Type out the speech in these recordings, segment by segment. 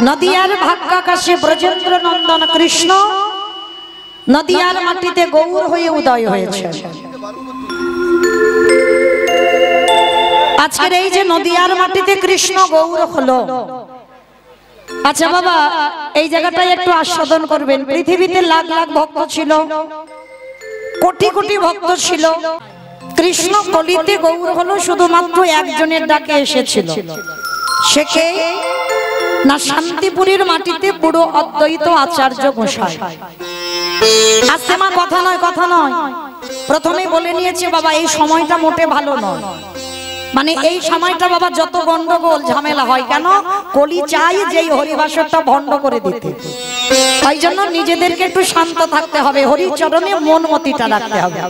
নদিয়ার ভাগ্যাকাশে ব্রজেন্দ্র নন্দন কৃষ্ণ নদিয়ার মাটিতে গৌর হয়ে উদয় হয়েছে। আজকের এই যে নদিয়ার মাটিতে কৃষ্ণ গৌর হলো, আচ্ছা বাবা এই জায়গাটায় একটু আস্বাদন করবেন। পৃথিবীতে লাখ লাখ ভক্ত ছিল, কোটি কোটি ভক্ত ছিল, কৃষ্ণ কলিতে গৌর হলো শুধুমাত্র একজনের ডাকে এসেছিল। সে কে? না শান্তিপুরের মাটিতে বুড়ো অদ্বৈত আচার্য গোসাই। আজকে মা কথা নয়, কথা নয়, প্রথমে বলে নিয়েছে বাবা এই সময়টা মোটে ভালো নয়। মানে এই সময়টা বাবা যত গন্ডগোল ঝামেলা হয়, কেন? কলি চাই যে হরিভাষণটা ভণ্ড করে দিতে। তাই জন্য নিজেদেরকে একটু শান্ত থাকতে হবে, হরিচরণে মন মতিটা রাখতে হবে।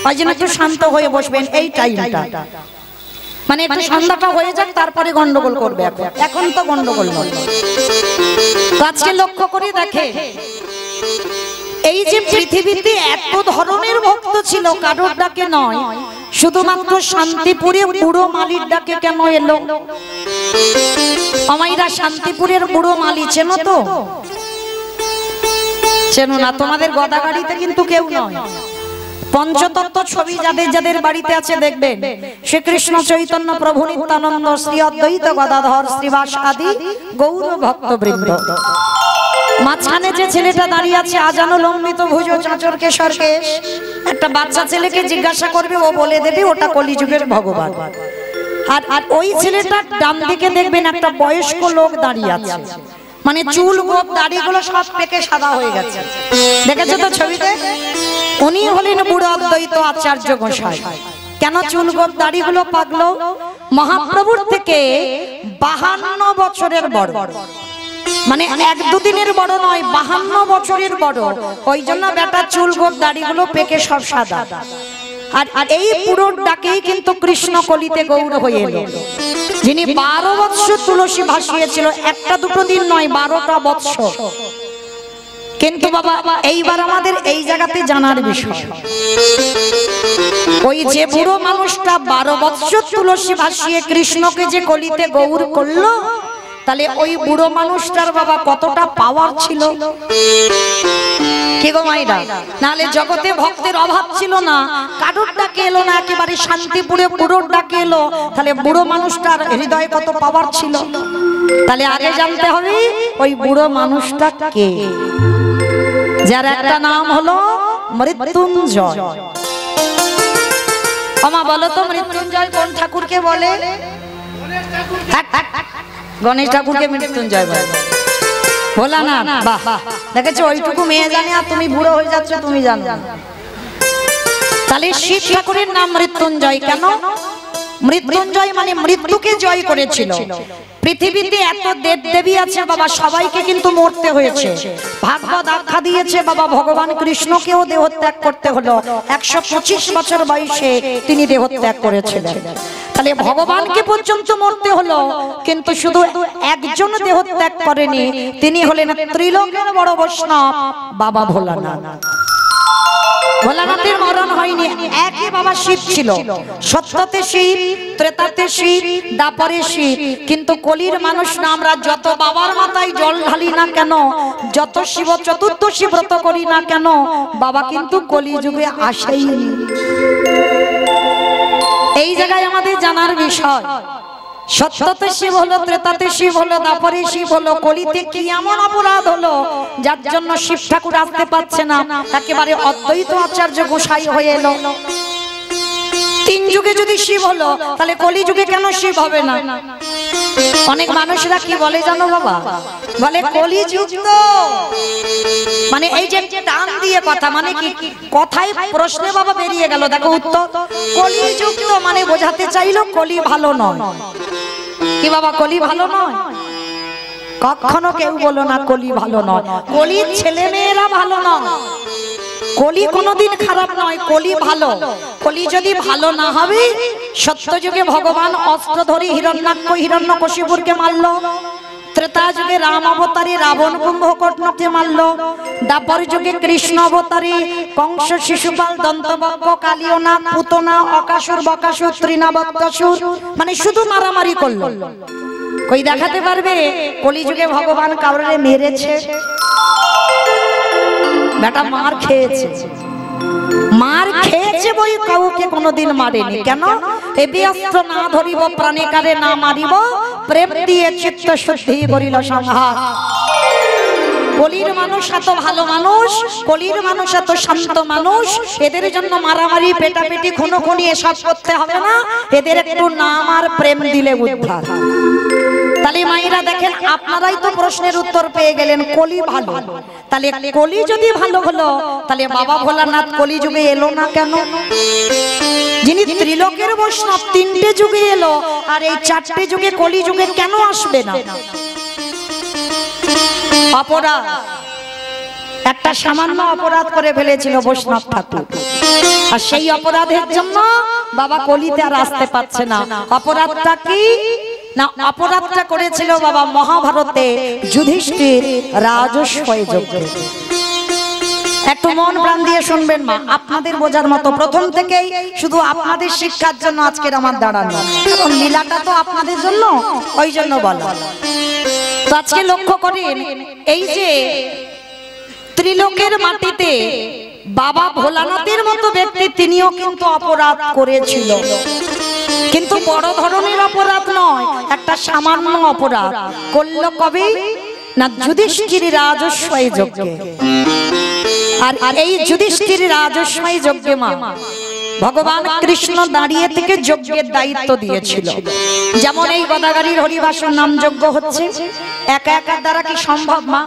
তাই জন্য একটু শান্ত হয়ে বসবেন এই টাইমটা। মানে একটু সন্ধ্যাটা হয়ে যাক তারপরে গন্ডগোল করবে, এখন তো গন্ডগোল নয়। আজকে লক্ষ্য করে দেখে এই যে পৃথিবীতে এত ধরনের ভক্ত ছিল, কারোর ডাকে নয়, শুধুমাত্র শান্তিপুরে বুড়ো মালির ডাকে কেন এলো? আমাইরা শান্তিপুরের বুড়ো মালি চেনো তো? চেনো না? তোমাদের গদাগাড়িতে কিন্তু কেউ নয়। পঞ্চতত্ত্ব ছবি যাদের যাদের বাড়িতে আছে দেখবেন, শ্রীকৃষ্ণ চৈতন্য প্রভু নিত্যানন্দ শ্রী অদ্বৈত গদাধর শ্রীবাস আদি গৌর ভক্তবৃন্দ। মাঝখানে যে ছেলেটা দাঁড়িয়ে আছে আজানো লম্বিত ভুজ চাঁচর কেশর কেশ, একটা বাচ্চা ছেলেকে জিজ্ঞাসা করবে, ও বলে দেবে ওটা কলিযুগের ভগবান। আর ওই ছেলেটার ডান দিকে দেখবেন একটা বয়স্ক লোক দাঁড়িয়ে আছে, মানে চুল গোপ দাড়িগুলো সব পেকে সাদা হয়ে গেছে, দেখেছো তো ছবিতে? উনি হলেন বুড়ো অদ্বৈত আচার্য গোসাই। কেন চুল গোপ দাড়িগুলো পাকলো? মহাপ্রভুর থেকে 52 বছরের বড়, মানে এক দুদিনের বড় নয়, 52 বছরের বড়। ওই জন্য বেটা চুল গোপ দাড়িগুলো পেকে সব সাদা। আর এই পুরোর ডাকেই কিন্তু কৃষ্ণ কলিতে গৌর হয়ে এলো। যিনি 12 বৎসর তুলসী ভাসিয়েছিল, একটা দুটো দিন নয়, 12টা বৎসর। কিন্তু বাবা এইবার আমাদের এই জায়গাতে জানার বিষয়, ওই যে বুড়ো মানুষটা 12 বৎসর তুলসী ভাসিয়ে কৃষ্ণকে যে কলিতে গৌর করলো, তাহলে ওই বুড়ো মানুষটার বাবা কতটা পাওয়ার ছিল? কি গো মাইরা? নালে জগতে ভক্তের অভাব ছিল না, কারোর ডাকে এলো না, একেবারে শান্তিপুরে বুড়োর ডাকে এলো, তাহলে বুড়ো মানুষটার হৃদয়ে কত পাওয়ার ছিল? তাহলে আগে জানতে হবে ওই বুড়ো মানুষটা কে, যার একটা নাম হলো মৃত্যুঞ্জয়। আমা বলো তো মৃত্যুঞ্জয় কোন ঠাকুরকে বলে? গণেশ ঠাকুরকে মৃত্যুঞ্জয় বলে। ভোলানাথ, বাহ, দেখেছো ওইটুকু মেয়ে জানে আর তুমি বুড়ো হয়ে যাচ্ছ তুমি জানো। তাহলে শিব ঠাকুরের নাম মৃত্যুঞ্জয় কেন? মৃত্যুঞ্জয় মানে মৃত্যুকে জয় করেছিল। পৃথিবীতে এত দেব দেবী আছে বাবা, সবাইকে কিন্তু মরতে হয়েছে। ভাগবত আখ্যা দিয়েছে বাবা ভগবান কৃষ্ণকেও দেহত্যাগ করতে হলো, 125 বছর বয়সে তিনি দেহত্যাগ করেছিলেন। তাহলে ভগবানকে পর্যন্ত মরতে হলো, কিন্তু শুধু একজন দেহত্যাগ করেনি, তিনি হলেন ত্রিলোকের বড় বৈষ্ণব বাবা ভোলানাথ। ভোলানাথের মরণ হয়নি, একই বাবা শিব ছিল। সত্যতে শিব, ত্রেতাতে শিব, দাপরে শিব। কিন্তু কলির মানুষ না, আমরা যত বাবার মাথায় জল ঢালি না কেন, যত শিব চতুর্দশী ব্রত করি না কেন, বাবা কিন্তু কলিযুগে আসেইনি। এই জায়গায় আমাদের জানার বিষয়, সত্যতে শিব হলো, ত্রেতাতে শিব হলো, দাপরে শিব হলো, কলিতে কি এমন অপরাধ হলো যার জন্য শিব ঠাকুর আসতে পারছে না, একেবারে অদ্বৈত আচার্য গোসাই হয়ে এলো। 3 যুগে যদি শিব হলো, তাহলে কলি যুগে কেন শিব হবে না? অনেক মানুষরা কি বলে জানো বাবা? বলে কলি যুগ তো, মানে এই যে টান দিয়ে কথা, মানে কি কথায় প্রশ্নে বাবা বেরিয়ে গেল, দেখো উত্তর। কলি যুগ তো মানে বোঝাতে চাইলো কলি ভালো নয়। কি বাবা কলি ভালো নয়? কখনো কেউ বলো না কলি ভালো নয়। কলির ছেলে মেয়েরা ভালো নয়, কলি কোনোদিন খারাপ নয়, কলি ভালো। কলি যদি ভালো না হবে, সত্য যুগে ভগবান অস্ত্র ধরে হিরণ্যাক্ষ হিরণ্যকশিপুরকে মারলো, ত্রেতা যুগে রাম অবতারী রাবণ কুম্ভকর্ণকে মারলো, দ্বাপর যুগে কৃষ্ণ অবতারী কংস শিশুপাল দন্তবক্র কালিয়না পুতনা অকাসুর বকাসুর তৃণাবক্তাসুর, মানে শুধু মারামারি করলো। কই দেখাতে পারবে কলিযুগে ভগবান কাউরে মেরেছে? বেটা মার খেয়েছে, মার খেয়েছে বই কাউকে কোনোদিন মারেনি। কেন? এ অস্ত্র না ধরিব প্রাণে কারে না মারিব, প্রেম দিয়ে চিত্ত শুদ্ধি করিল সংহার। কলির মানুষ এত ভালো মানুষ, কলির মানুষ এত শান্ত মানুষ, এদের জন্য মারামারি পেটাপেটি খুনোখুনি এসব করতে হবে না, এদের একটু নাম আর প্রেম দিলে উদ্ধার। তাহলে মায়েরা দেখেন, আপনারাই তো প্রশ্নের উত্তর পেয়ে গেলেন, কলি ভালো। তাহলে কলি যদি ভালো হলো, তাহলে বাবা ভোলানাথ কলি যুগে এলো না কেন? যিনি ত্রিলোকের বৈষ্ণব, তিনটে যুগে এলো, আর এই চারটে যুগে কলি যুগে কেন আসবে না? অপরাধ, একটা সামান্য অপরাধ করে ফেলেছিল বৈষ্ণব ঠাকুর, আর সেই অপরাধের জন্য বাবা কলিতে আর আসতে পারছে না। অপরাধটা কি না? অপরাধটা করেছিল বাবা মহাভারতে যুধিষ্ঠির রাজস্বয় যজ্ঞে। একটু মন প্রাণ দিয়ে শুনবেন মা, আপনাদের বোঝার মতো, প্রথম থেকেই শুধু আপনাদের শিক্ষার জন্য আজকের আমার দাঁড়ানো, কারণ লীলাটা তো আপনাদের জন্য, ওই জন্য বলা। তো আজকে লক্ষ্য করেন, এই যে ত্রিলোকের মাটিতে বাবা ভোলানাথের মতো ব্যক্তি, তিনিও কিন্তু অপরাধ করেছিল, কিন্তু বড় ধরনের অপরাধ নয়, একটা সামান্য অপরাধ করল। কবে না? যুধিষ্ঠির রাজস্বয় যজ্ঞে। আর এই যুধিষ্ঠির রাজস্বয় যজ্ঞে মা ভগবান কৃষ্ণ দাঁড়িয়ে থেকে যজ্ঞের দায়িত্ব দিয়েছিল। যেমন এই গদাগাড়ির হরিবাসর নাম যজ্ঞ হচ্ছে, একা একা দ্বারা কি সম্ভব মা?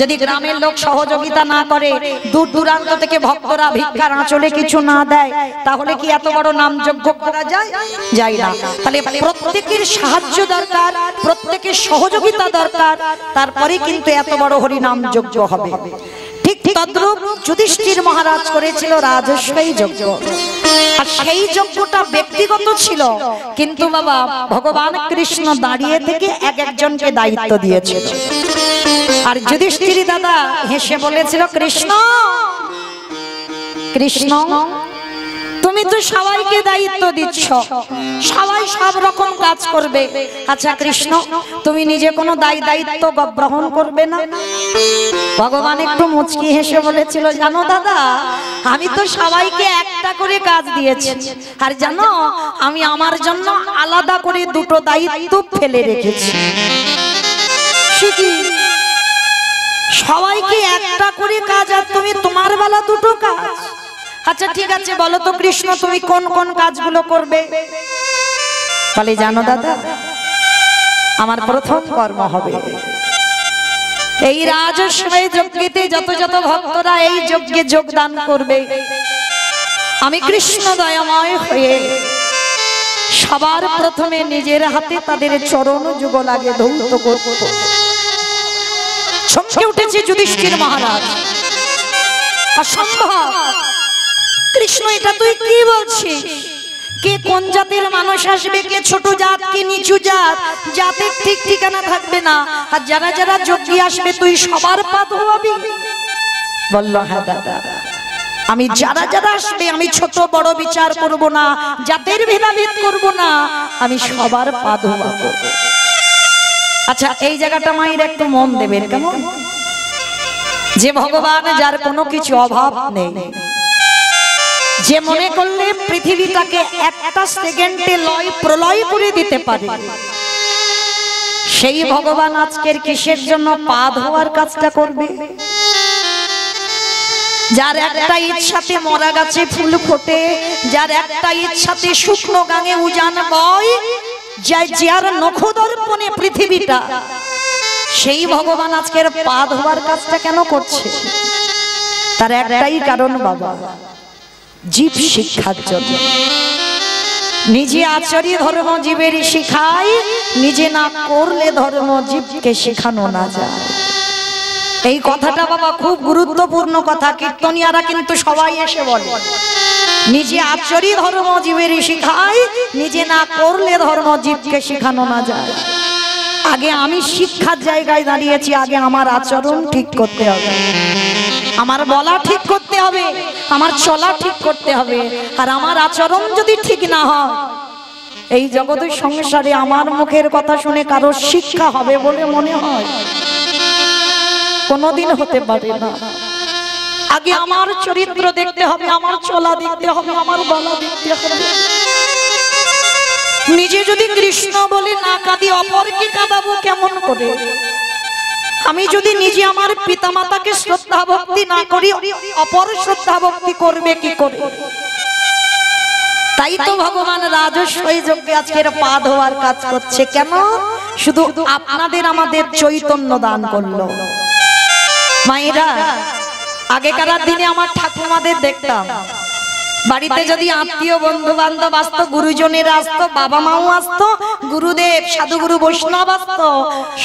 যদি গ্রামের লোক সহযোগিতা না করে, দূর দূরান্ত থেকে ভক্তরা ভিক্ষার আঁচলে কিছু না দেয়, তাহলে কি এত বড় নাম যজ্ঞ করা যায়? যায় না। তাহলে প্রত্যেকের সাহায্য দরকার, প্রত্যেকের সহযোগিতা দরকার, তারপরে কিন্তু এত বড় হরিনাম যজ্ঞ হবে। ঠিক তদ্রূপ যুধিষ্ঠির মহারাজ করেছিল রাজস্বয় যজ্ঞ, আর সেই যজ্ঞটা ব্যক্তিগত ছিল, কিন্তু বাবা ভগবান কৃষ্ণ দাঁড়িয়ে থেকে এক একজনকে দায়িত্ব দিয়েছিল। আর যুধিষ্ঠির দাদা হেসে বলেছিল, কৃষ্ণ কৃষ্ণ তুমি তো সবাইকে দায়িত্ব দিচ্ছ, সবাই সব রকম কাজ করবে, আচ্ছা কৃষ্ণ তুমি নিজে কোনো দায়িত্ব গ্রহণ করবে না? ভগবান একটু মুচকি হেসে বলেছিল, জানো দাদা, আমি তো সবাইকে একটা করে কাজ দিয়েছি, আর জানো আমি আমার জন্য আলাদা করে দুটো দায়িত্ব ফেলে রেখেছি। সবাইকে একটা করে কাজ, আর তুমি তোমার বেলা দুটো কাজ। আচ্ছা ঠিক আছে, বলো তো কৃষ্ণ তুমি কোন কোন কাজগুলো করবে? বলে, জানো দাদা, আমার প্রথম কর্ম হবে এই রাজস্বয় যজ্ঞেতে যত যত ভক্তরা এই যজ্ঞে যোগদান করবে, আমি কৃষ্ণ দয়াময় হয়ে সবার প্রথমে নিজের হাতে তাদের চরণ যুগলাগে ধৌত করব। চমকে উঠেছে যুধিষ্ঠির মহারাজ, অসম্ভব কৃষ্ণ, এটা তুই কি বলছিস? কে কোন জাতের মানুষ আসবে, কে ছোট জাত কে নিচু জাত, জাতের ঠিক ঠিকানা থাকবে না, আর যারা যারা যজ্ঞে আসবে তুই সবার পা ধোয়াবি? বলল, হ্যাঁ দাদা, আমি যারা যারা আসবে আমি ছোট বড় বিচার করব না, জাতের ভেদাভেদ করব না, আমি সবার পা ধোয়াবো। আচ্ছা এই জায়গাটা মায়ের একটু মন দেবেন কেমন? যে ভগবান যার কোনো কিছু অভাব নেই, যে মনে করলে পৃথিবীটাকে একটা সেকেন্ডে লয় প্রলয় করে দিতে পারে, সেই ভগবান আজকের কিসের জন্য পা ধোয়ার কাজটা করবে? যার একটা ইচ্ছাতে মরা গাছে ফুল ফোটে, যার একটা ইচ্ছাতে শুকনো গাঙে উজান বয়, যার নখদর্পণে পৃথিবীটা, সেই ভগবান আজকের পা ধোয়ার কাজটা কেন করছে? তার একটাই কারণ বাবা, জীব শিক্ষার জন্য। নিজে আচরি ধর্ম জীবেরই শিখায়, নিজে না করলে ধর্ম জীবকে শেখানো না যায়। এই কথাটা বাবা খুব গুরুত্বপূর্ণ কথা, কীর্তনিয়ারা কিন্তু সবাই এসে বলে, নিজে আচরি ধর্ম জীবেরই শিখায়, নিজে না করলে ধর্ম জীবকে শেখানো না যায়। আগে আমি শিক্ষার জায়গায় দাঁড়িয়েছি, আগে আমার আচরণ ঠিক করতে হবে, আমার বলা ঠিক করতে হবে, আমার চলা ঠিক করতে হবে। আর আমার আচরণ যদি ঠিক না হয় এই জগতের সংসারে আমার মুখের কথা শুনে কারো শিক্ষা হবে বলে মনে হয়? কোনোদিন হতে পারে না। আগে আমার চরিত্র দেখতে হবে, আমার চলা দেখতে হবে, আমার বলা দেখতে হবে। নিজে যদি কৃষ্ণ বলে না কাঁদি, অপরকে কাঁদাবো কেমন করে? আমি যদি নিজে আমার পিতামাতাকে শ্রদ্ধা ভক্তি না করি, অপর শ্রদ্ধা ভক্তি করবে কি করে? তাই তো ভগবান রাজস্বই যজ্ঞে আজকের পা ধোয়ার কাজ করছে। কেন? শুধু আপনাদের আমাদের চৈতন্য দান করলো। মায়েরা, আগেকার দিনে আমার ঠাকুমাদের দেখতাম, বাড়িতে যদি আত্মীয় বন্ধু বান্ধব আসতো, গুরুজনেরা আসতো, বাবা মাও আসতো, গুরুদেব সাধুগুরু বৈষ্ণব আসতো,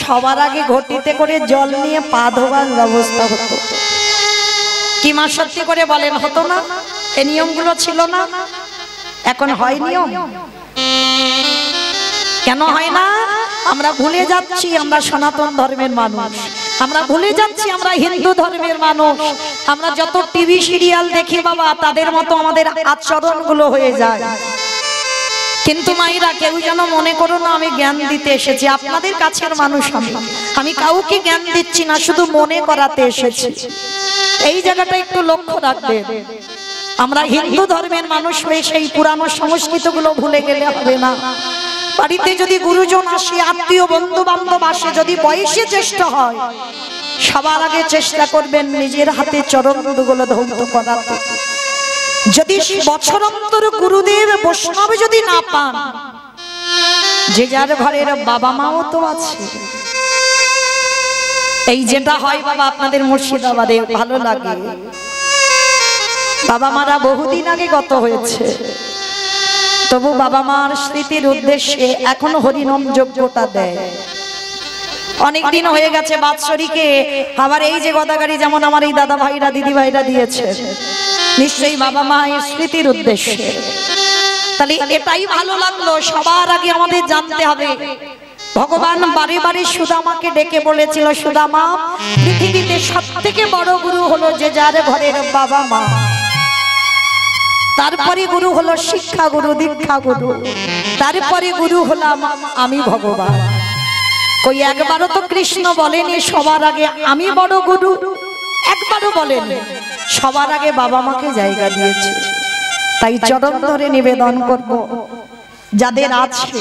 সবার আগে ঘটিতে করে জল নিয়ে পা ধোয়ার ব্যবস্থা হতো। কি মা সত্যি করে বলেন, হতো না? এই নিয়মগুলো ছিল না? এখন হয় নিয়ম? কেন হয় না? আমরা ভুলে যাচ্ছি আমরা সনাতন ধর্মের মানুষ, আমরা ভুলে যাচ্ছি আমরা হিন্দু ধর্মের মানুষ। আমরা যত টিভি সিরিয়াল দেখি বাবা, তাদের মতো আমাদের আচরণগুলো হয়ে যায়। কিন্তু মায়েরা, কেউ যেন মনে করো না আমি জ্ঞান দিতে এসেছি। আপনাদের কাছের মানুষ আমি কাউকে জ্ঞান দিচ্ছি না, শুধু মনে করাতে এসেছি। এই জায়গাটা একটু লক্ষ্য রাখবেন। আমরা হিন্দু ধর্মের মানুষ হয়ে সেই পুরানো সংস্কৃতিগুলো ভুলে গেলে হবে না। বাড়িতে যদি গুরুজন আসে, আত্মীয় বন্ধু বান্ধব আসে, যদি বয়সে জ্যেষ্ঠ হয়, সবার আগে চেষ্টা করবেন নিজের হাতে চরণগুলো ধৌত করাতে। যদি বছরান্তর গুরুদেব বৈষ্ণব যদি না পান, যে যার ঘরের বাবা মাও তো আছে। এই যেটা হয় বাবা আপনাদের মুর্শিদাবাদে ভালো লাগে, বাবা মারা বহুদিন আগে গত হয়েছে, তবু বাবা মার স্মৃতির উদ্দেশ্যে এখন হরিনাম যজ্ঞটা দেয়। অনেকদিন হয়ে গেছে বাৎসরিকে, আবার এই যে গদাগাড়ি যেমন আমার এই দাদা ভাইরা দিদি ভাইরা দিয়েছে, নিশ্চয়ই বাবা মায়ের স্মৃতির উদ্দেশ্যে। তাহলে এটাই ভালো লাগলো। সবার আগে আমাদের জানতে হবে, ভগবান বারে বারে সুদামাকে ডেকে বলেছিল, সুদামা, পৃথিবীতে সবথেকে বড় গুরু হলো যে যার ঘরের বাবা মা। তারপরে গুরু হলো শিক্ষা গুরু, দীক্ষা গুরু, তারপরে গুরু হলাম আমি ভগবান। কই একবারও তো কৃষ্ণ বলেনি সবার আগে আমি বড় গুরু? একবারও বলেন। সবার আগে বাবা মাকে জায়গা দিয়েছে। তাই চরণ ধরে নিবেদন করব, যাদের আছে,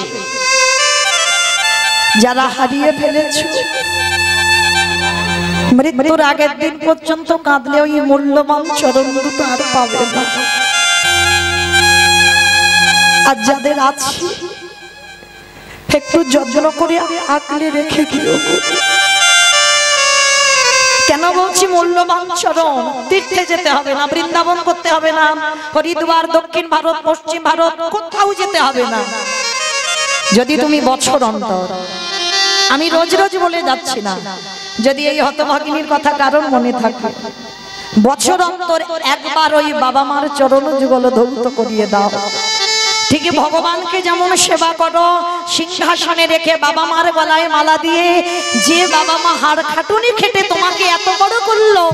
যারা হারিয়ে ফেলেছে, মৃত্যুর আগের দিন পর্যন্ত কাঁদলে ওই মূল্যবান চরণ দুটো আর পাবে না। আর যাদের আছে একটু যত্ন করে আঁকলে রেখে দিও। কেন বলছি মূল্যবান চরণ? তীর্থে যেতে হবে না, বৃন্দাবন করতে হবে না, হরিদ্বার, দক্ষিণ ভারত, পশ্চিম ভারত, কোথাও যেতে হবে না। যদি তুমি বছর অন্তর, আমি রোজ রোজ বলে যাচ্ছি না, যদি এই হতভাগিনীর কথা কারণ মনে থাকে, বছর অন্তর একবার ওই বাবা মার চরণ যুগল ধৌত করিয়ে দাও। ঠিক ভগবানকে যেমন সেবা করো, সিংহাসনে রেখে বাবা মার গলায় মালা দিয়ে, যে বাবা মা হাড় খাটুনি খেটে তোমাকে এত বড় করলো,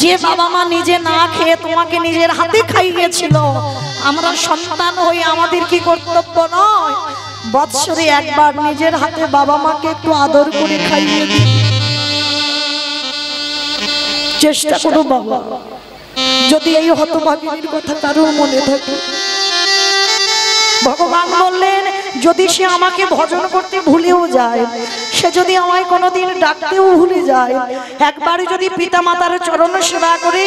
যে বাবা মা নিজে না খেয়ে তোমাকে নিজের হাতে খাইয়েছিল, আমরা সন্তান হয়ে আমাদের কি কর্তব্য নয় বৎসরে একবার নিজের হাতে বাবা মাকে একটু আদর করে খাইয়ে দিই? চেষ্টা করো বাবা, যদি এই হতভাগিনীর কথা কারো মনে থাকে। ভগবান বললেন, যদি সে আমাকে ভজন করতে ভুলেও যায়, সে যদি আমায় কোনোদিন ডাকতেও ভুলে যায়, একবার যদি পিতা মাতার চরণ সেবা করে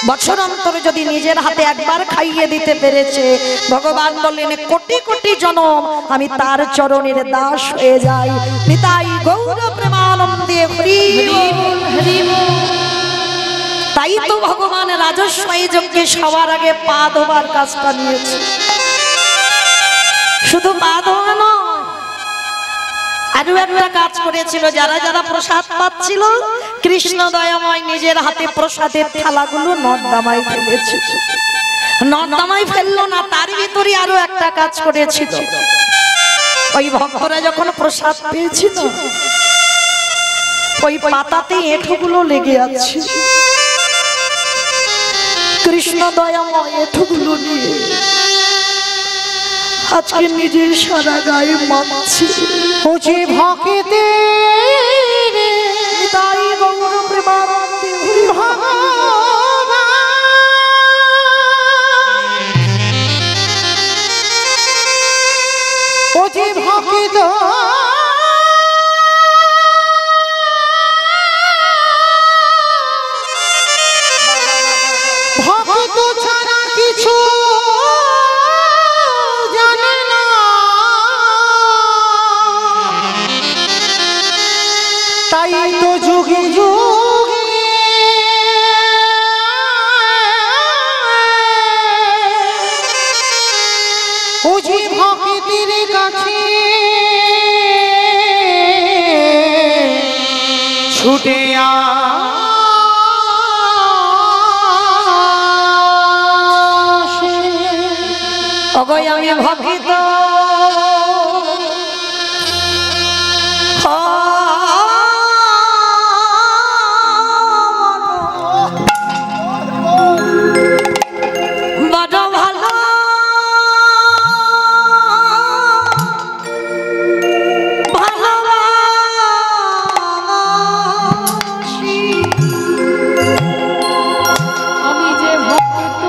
বছর অন্তরে যদি নিজের হাতে একবার খাইয়ে দিতে পেরেছে, ভগবান বললেন কোটি কোটি জনম আমি তার চরণের দাস হয়ে যাই। নিতাই গৌর প্রেমানন্দে হরি হরি। তাই তো ভগবান রাজস্বই যজ্ঞে সবার আগে পা ধোবার কাজটা নিয়েছে। শুধু পা ধোয়া নয়, আরো একটা কাজ করেছিল। যারা যারা প্রসাদ পাচ্ছিল, কৃষ্ণ দয়াময় নিজের হাতে প্রসাদের থালাগুলো নর্দমায় ফেলেছে। নর্দমায় ফেললো না, তার ভিতরে আরো একটা কাজ করেছিল। ওই ভক্তরা যখন প্রসাদ পেয়েছিল, ওই পাতাতে এঁঠোগুলো লেগে আছে। কৃষ্ণ দয়াময় এঁঠোগুলো নিয়ে আজকে নিজের সারা গায়ে মাখছি ওছে ভক্তে তাই গৌর প্রেমানন্দে ওছে ভক্ত ভক্ত ছাড়া কিছু জানে না, তাই তো যুগে যুগে ওঝি ভক্তের কাছে ছুটে অগয় আমি ভক্ত বড় ভালো ভালোবাসি আমি যে ভক্ত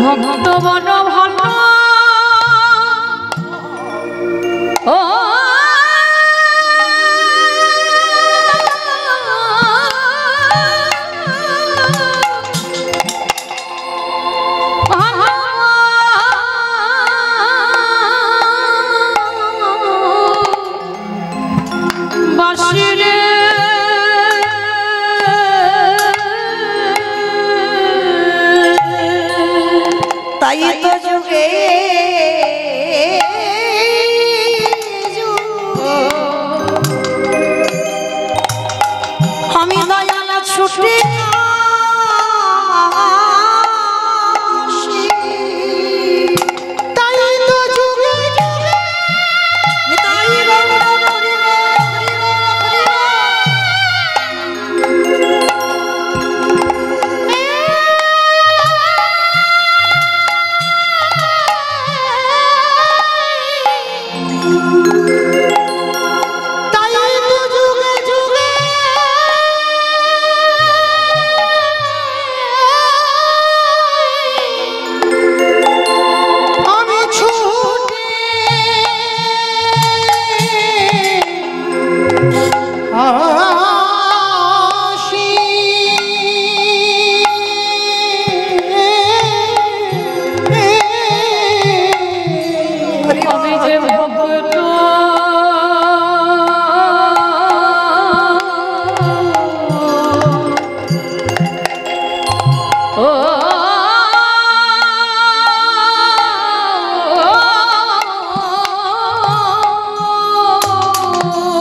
ভক্ত বড় ভালো ও বাসিরে তাই তো যুগে আমি দয়ালা ছুটে আসি, তাই তো যুগে যুগে তাই গৌর হরি রে, হরি রে, হরি রে। তাই তো যুগে যুগে আমি ছুটে আসি, আমি যে ভক্ত ও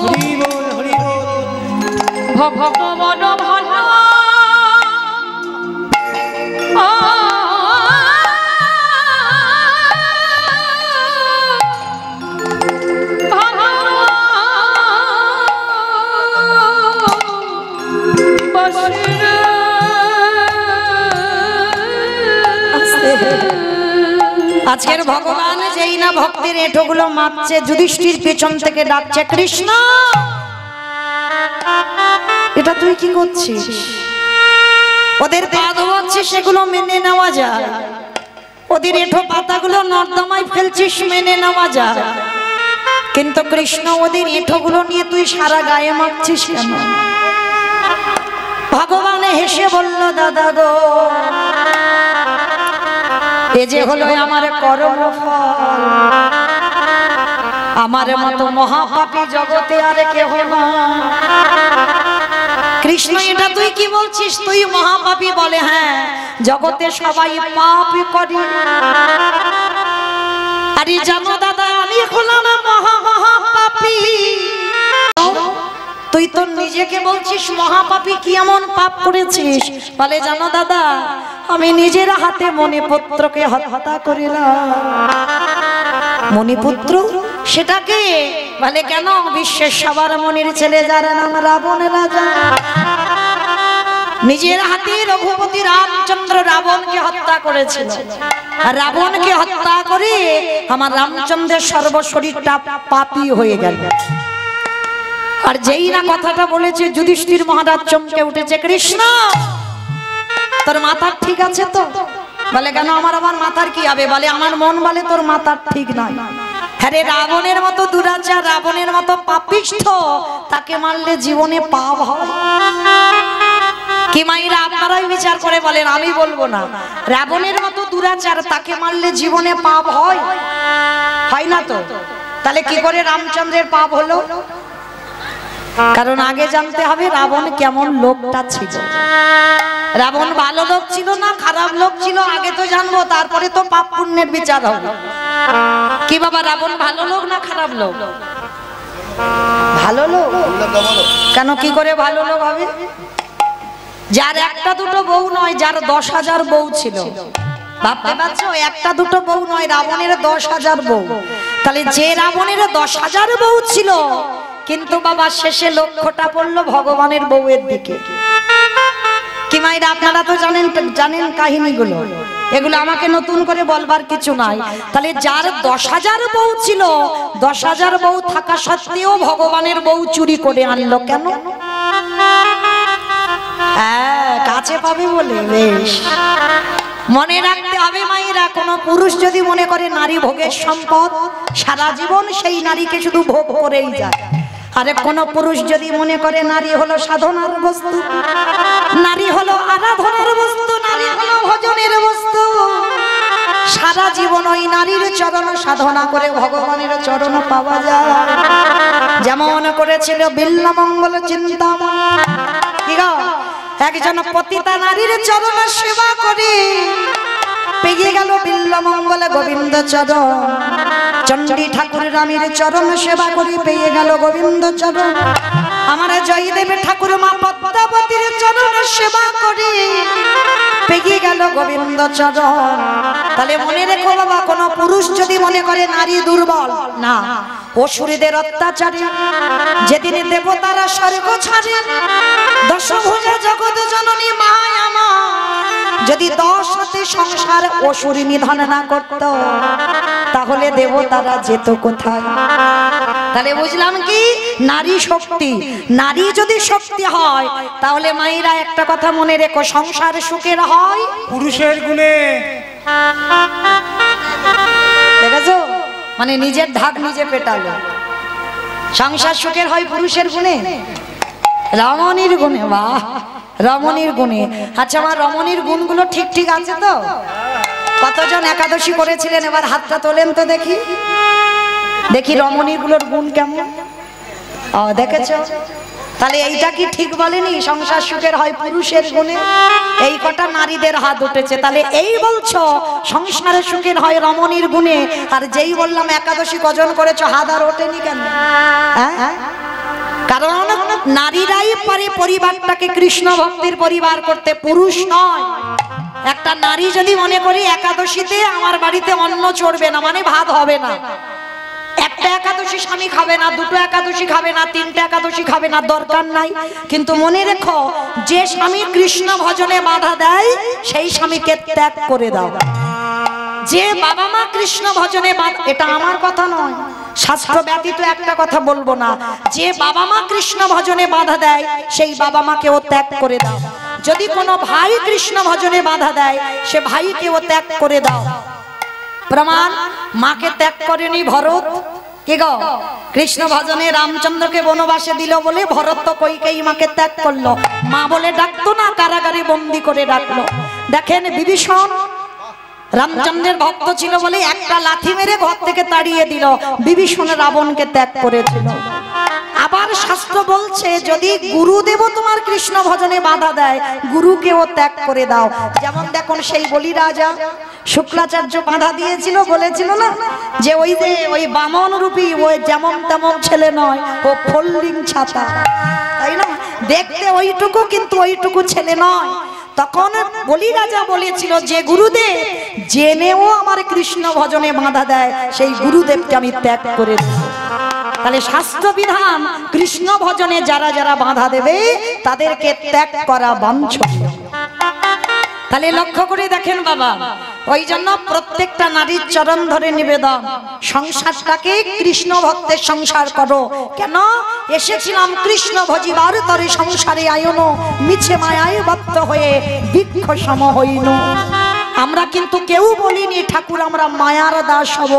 হরি বল হরি বল। ভক্ত বড় ভালো আজকের ভগবান যেই না ভক্তের এঁটোগুলো মারছে, যুধিষ্ঠির পেছন থেকে ডাকছে কৃষ্ণ এটা তুই কি করছিস? ওদের পা ধোয়াচ্ছে সেগুলো মেনে নেওয়া যায়, ওদের এঁঠো পাতাগুলো নর্দমায় ফেলছিস মেনে নেওয়া যায়, কিন্তু কৃষ্ণ ওদের এঁঠোগুলো নিয়ে তুই সারা গায়ে মাখছিস কেন? ভগবান হেসে বলল দাদা গো, এ যে হলো আমার কর্মফল, আমার মতো মহাপাপী জগতে আর কেহ না। কৃষ্ণ এটা তুই কি বলছিস? তুই মহাপাপী? বলে হ্যাঁ, জগতে সবাই পাপই করে। আরে জানো দাদা, আমি হলাম মহাপাপী। তুই তো নিজেকে বলছিস মহাপাপী, কি এমন পাপ করেছিস? বলে জানো দাদা, আমি নিজের হাতে মণিপুত্রকে হত্যা করিলাম। মণিপুত্র সেটাকে? বলে কেন? বিশ্বের সবার মনির ছেলে, যার নাম রাবণ রাজা, নিজের হাতে রঘুপতি রামচন্দ্র রাবণকে হত্যা করেছিল। আর রাবণকে হত্যা করে আমার রামচন্দ্রের সর্বশরীরটা পাপী হয়ে গেল। আর যেই না কথাটা বলেছে, যুধিষ্ঠির মহারাজ চমকে উঠেছে, কৃষ্ণ তোর মাথা ঠিক আছে তো? বলে কেন, আমার মাথার কি হবে? বলে আমার মন বলে তোর মাথার ঠিক নাই। হ্যাঁ রে, রাবণের মতো দুরাচার, রাবণের মতো পাপিষ্ঠ, তাকে মারলে জীবনে পাপ হয়। কি মাইরা আপনারাই বিচার করে বলেন, আমি বলবো না। রাবণের মতো দুরাচার, তাকে মারলে জীবনে পাপ হয়? হয় না তো। তাহলে কি করে রামচন্দ্রের পাপ হলো? কারণ আগে জানতে হবে রাবণ কেমন লোকটা ছিল। রাবণ ভালো লোক ছিল না খারাপ লোক ছিল, আগে তো জানবো, তারপরে তো পাপ পুণ্যের বিচার হবে। কি বাবা, রাবণ ভালো লোক না খারাপ লোক? ভালো লোক। কেন, কি করে ভালো লোক হবে? যার একটা দুটো বউ নয়, যার 10,000 বউ ছিল। ভাবতে পারছো? একটা দুটো বউ নয়, রাবণের 10,000 বউ। তাহলে যে রাবণের 10,000 বউ ছিল, কিন্তু বাবা শেষে লক্ষ্যটা পড়লো ভগবানের বউয়ের দিকে। কি মাইরা, আপনারা তো জানেন কাহিনীগুলো, এগুলো আমাকে নতুন করে বলবার কিছু নাই। তাহলে যার 10,000 বউ ছিল, 10,000 বউ থাকা সত্ত্বেও ভগবানের বউ চুরি করে আনলো কেন? কাছে পাবে বলে। বেশ মনে রাখতে হবে মায়েরা, কোন পুরুষ যদি মনে করে নারী ভোগের সম্পদ, সারা জীবন সেই নারীকে শুধু ভোগ করেই যায়। আরে কোন পুরুষ যদি মনে করে নারী হলো সাধনার বস্তু, নারী হলো আরাধনার বস্তু, নারী হলো ভজনের বস্তু, সারা জীবন ওই নারীর চরণ সাধনা করে ভগবানের চরণ পাওয়া যায়। যেমন করেছিল বিল্বমঙ্গল চিন্তামণি। একজন পতিতা নারীর চরণ সেবা করে পেয়ে গেল বিল্বমঙ্গল গোবিন্দ চরণ। চণ্ডী ঠাকুর রামের চরণ সেবা করে পেয়ে গেল গোবিন্দ চরণ। আমার জয়দেব ঠাকুর মা পদ্মাবতীর চরণ সেবা করে পেয়ে গেল গোবিন্দ চরণ। তাহলে মনে রেখো বাবা, কোন পুরুষ যদি মনে করে নারী দুর্বল, না, অসুরীদের অত্যাচারে যেদিন দেবতারা স্বর্গ ছাড়ে, দশভুজা জগৎ জননী মায়া মা যদি 10 হাতে সংসার অসুরী নিধন না করত, তাহলে দেবতারা যেত কোথায়? তাহলে বুঝলাম কি, নারী শক্তি। নারী যদি শক্তি হয়, তাহলে মায়েরা একটা কথা মনে রেখো, সংসার সুখের হয় পুরুষের গুণে। দেখেছো, মানে নিজের ঢাক নিজে পেটালো। সংসার সুখের হয় পুরুষের গুণে, রমণীর গুণে। বাহ, রমণীর গুণে। আচ্ছা, আমার রমণীর গুণগুলো ঠিক ঠিক আছে তো? কতজন একাদশী করেছিলেন? এবার হাতটা তোলেন তো দেখি, দেখি রমণীর গুলোর গুণ কেমন। দেখেছো? তাহলে এইটা কি ঠিক বলেনি, সংসার সুখের হয় পুরুষের গুণে? এই কটা নারীদের হাত উঠেছে। তাহলে এই বলছো সংসারের সুখের হয় রমণীর গুণে, আর যেই বললাম একাদশী কজন করেছো, হাত আর ওঠেনি কেন? হ্যাঁ, কারণ নারীরাই পারে পরিবারটাকে কৃষ্ণ ভক্তির পরিবার করতে, পুরুষ নয়। একটা নারী যদি মনে করি একাদশীতে আমার বাড়িতে অন্ন চড়বে না, মানে ভাত হবে না, একটা একাদশী স্বামী খাবে না, দুটো একাদশী খাবে না, তিনটা একাদশী খাবে না, দরকার নাই। কিন্তু মনে রেখো, যে স্বামী কৃষ্ণ ভজনে বাধা দেয়, সেই স্বামীকে ত্যাগ করে দাও। যে বাবা মা কৃষ্ণ ভজনে বাধা, এটা আমার কথা নয়, শাস্ত্র ব্যতীত একটা কথা বলবো না, যে বাবা মা কৃষ্ণ ভজনে বাধা দেয়, সেই বাবা মাকেও ত্যাগ করে দাও। যদি কোনো ভাই কৃষ্ণ ভজনে বাধা দেয়, সে ভাইকেও ত্যাগ করে দাও। প্রমাণ, মাকে ত্যাগ করেনি ভরত। কি গো, কৃষ্ণ ভজনে রামচন্দ্রকে বনবাসে দিল বলে ভরত তো কইকেয়ী মাকে ত্যাগ করলো। মা বলে ডাকতো না, কারাগারে বন্দি করে ডাকলো। দেখেন বিভীষণ রামচন্দ্রের ভক্ত ছিল বলে একটা লাথি মেরে ঘর থেকে তাড়িয়ে দিল। বিভীষণ রাবণকে ত্যাগ করেছিল। আবার শাস্ত্র বলছে, যদি গুরুদেব তোমার কৃষ্ণ ভজনে বাধা দেয়, গুরুকেও ত্যাগ করে দাও। যেমন দেখুন, সেই বলি রাজা শুক্লাচার্য বাধা দিয়েছিল, বলেছিল না যে ওই বামন রূপী, ওই যেমন তেমন ছেলে নয়, ও ফল্লিং ছাতা। তাই না? দেখতে ওইটুকু, কিন্তু ওইটুকু ছেলে নয়। তখন বলি রাজা বলেছিল যে গুরুদেব জেনেও আমার কৃষ্ণ ভজনে বাধা দেয়, সেই গুরুদেবকে আমি ত্যাগ করে দিই। তাহলে শাস্ত্র বিধান কৃষ্ণ ভজনে যারা যারা বাধা দেবে তাদেরকে ত্যাগ করা বাঞ্ছনীয়। তাহলে লক্ষ্য করে দেখেন বাবা, ওই জন্য প্রত্যেকটা নারীর চরণ ধরে নিবেদন, সংসারটাকে কৃষ্ণ ভক্তের সংসার করো। কেন এসেছিলাম কৃষ্ণ ভজিবার তরে সংসারে আয়নো, মিছে মায়ায় বদ্ধ হয়ে বৃক্ষ সম হইন। আমরা কিন্তু কেউ বলিনি ঠাকুর আমরা মায়ার দাস হব,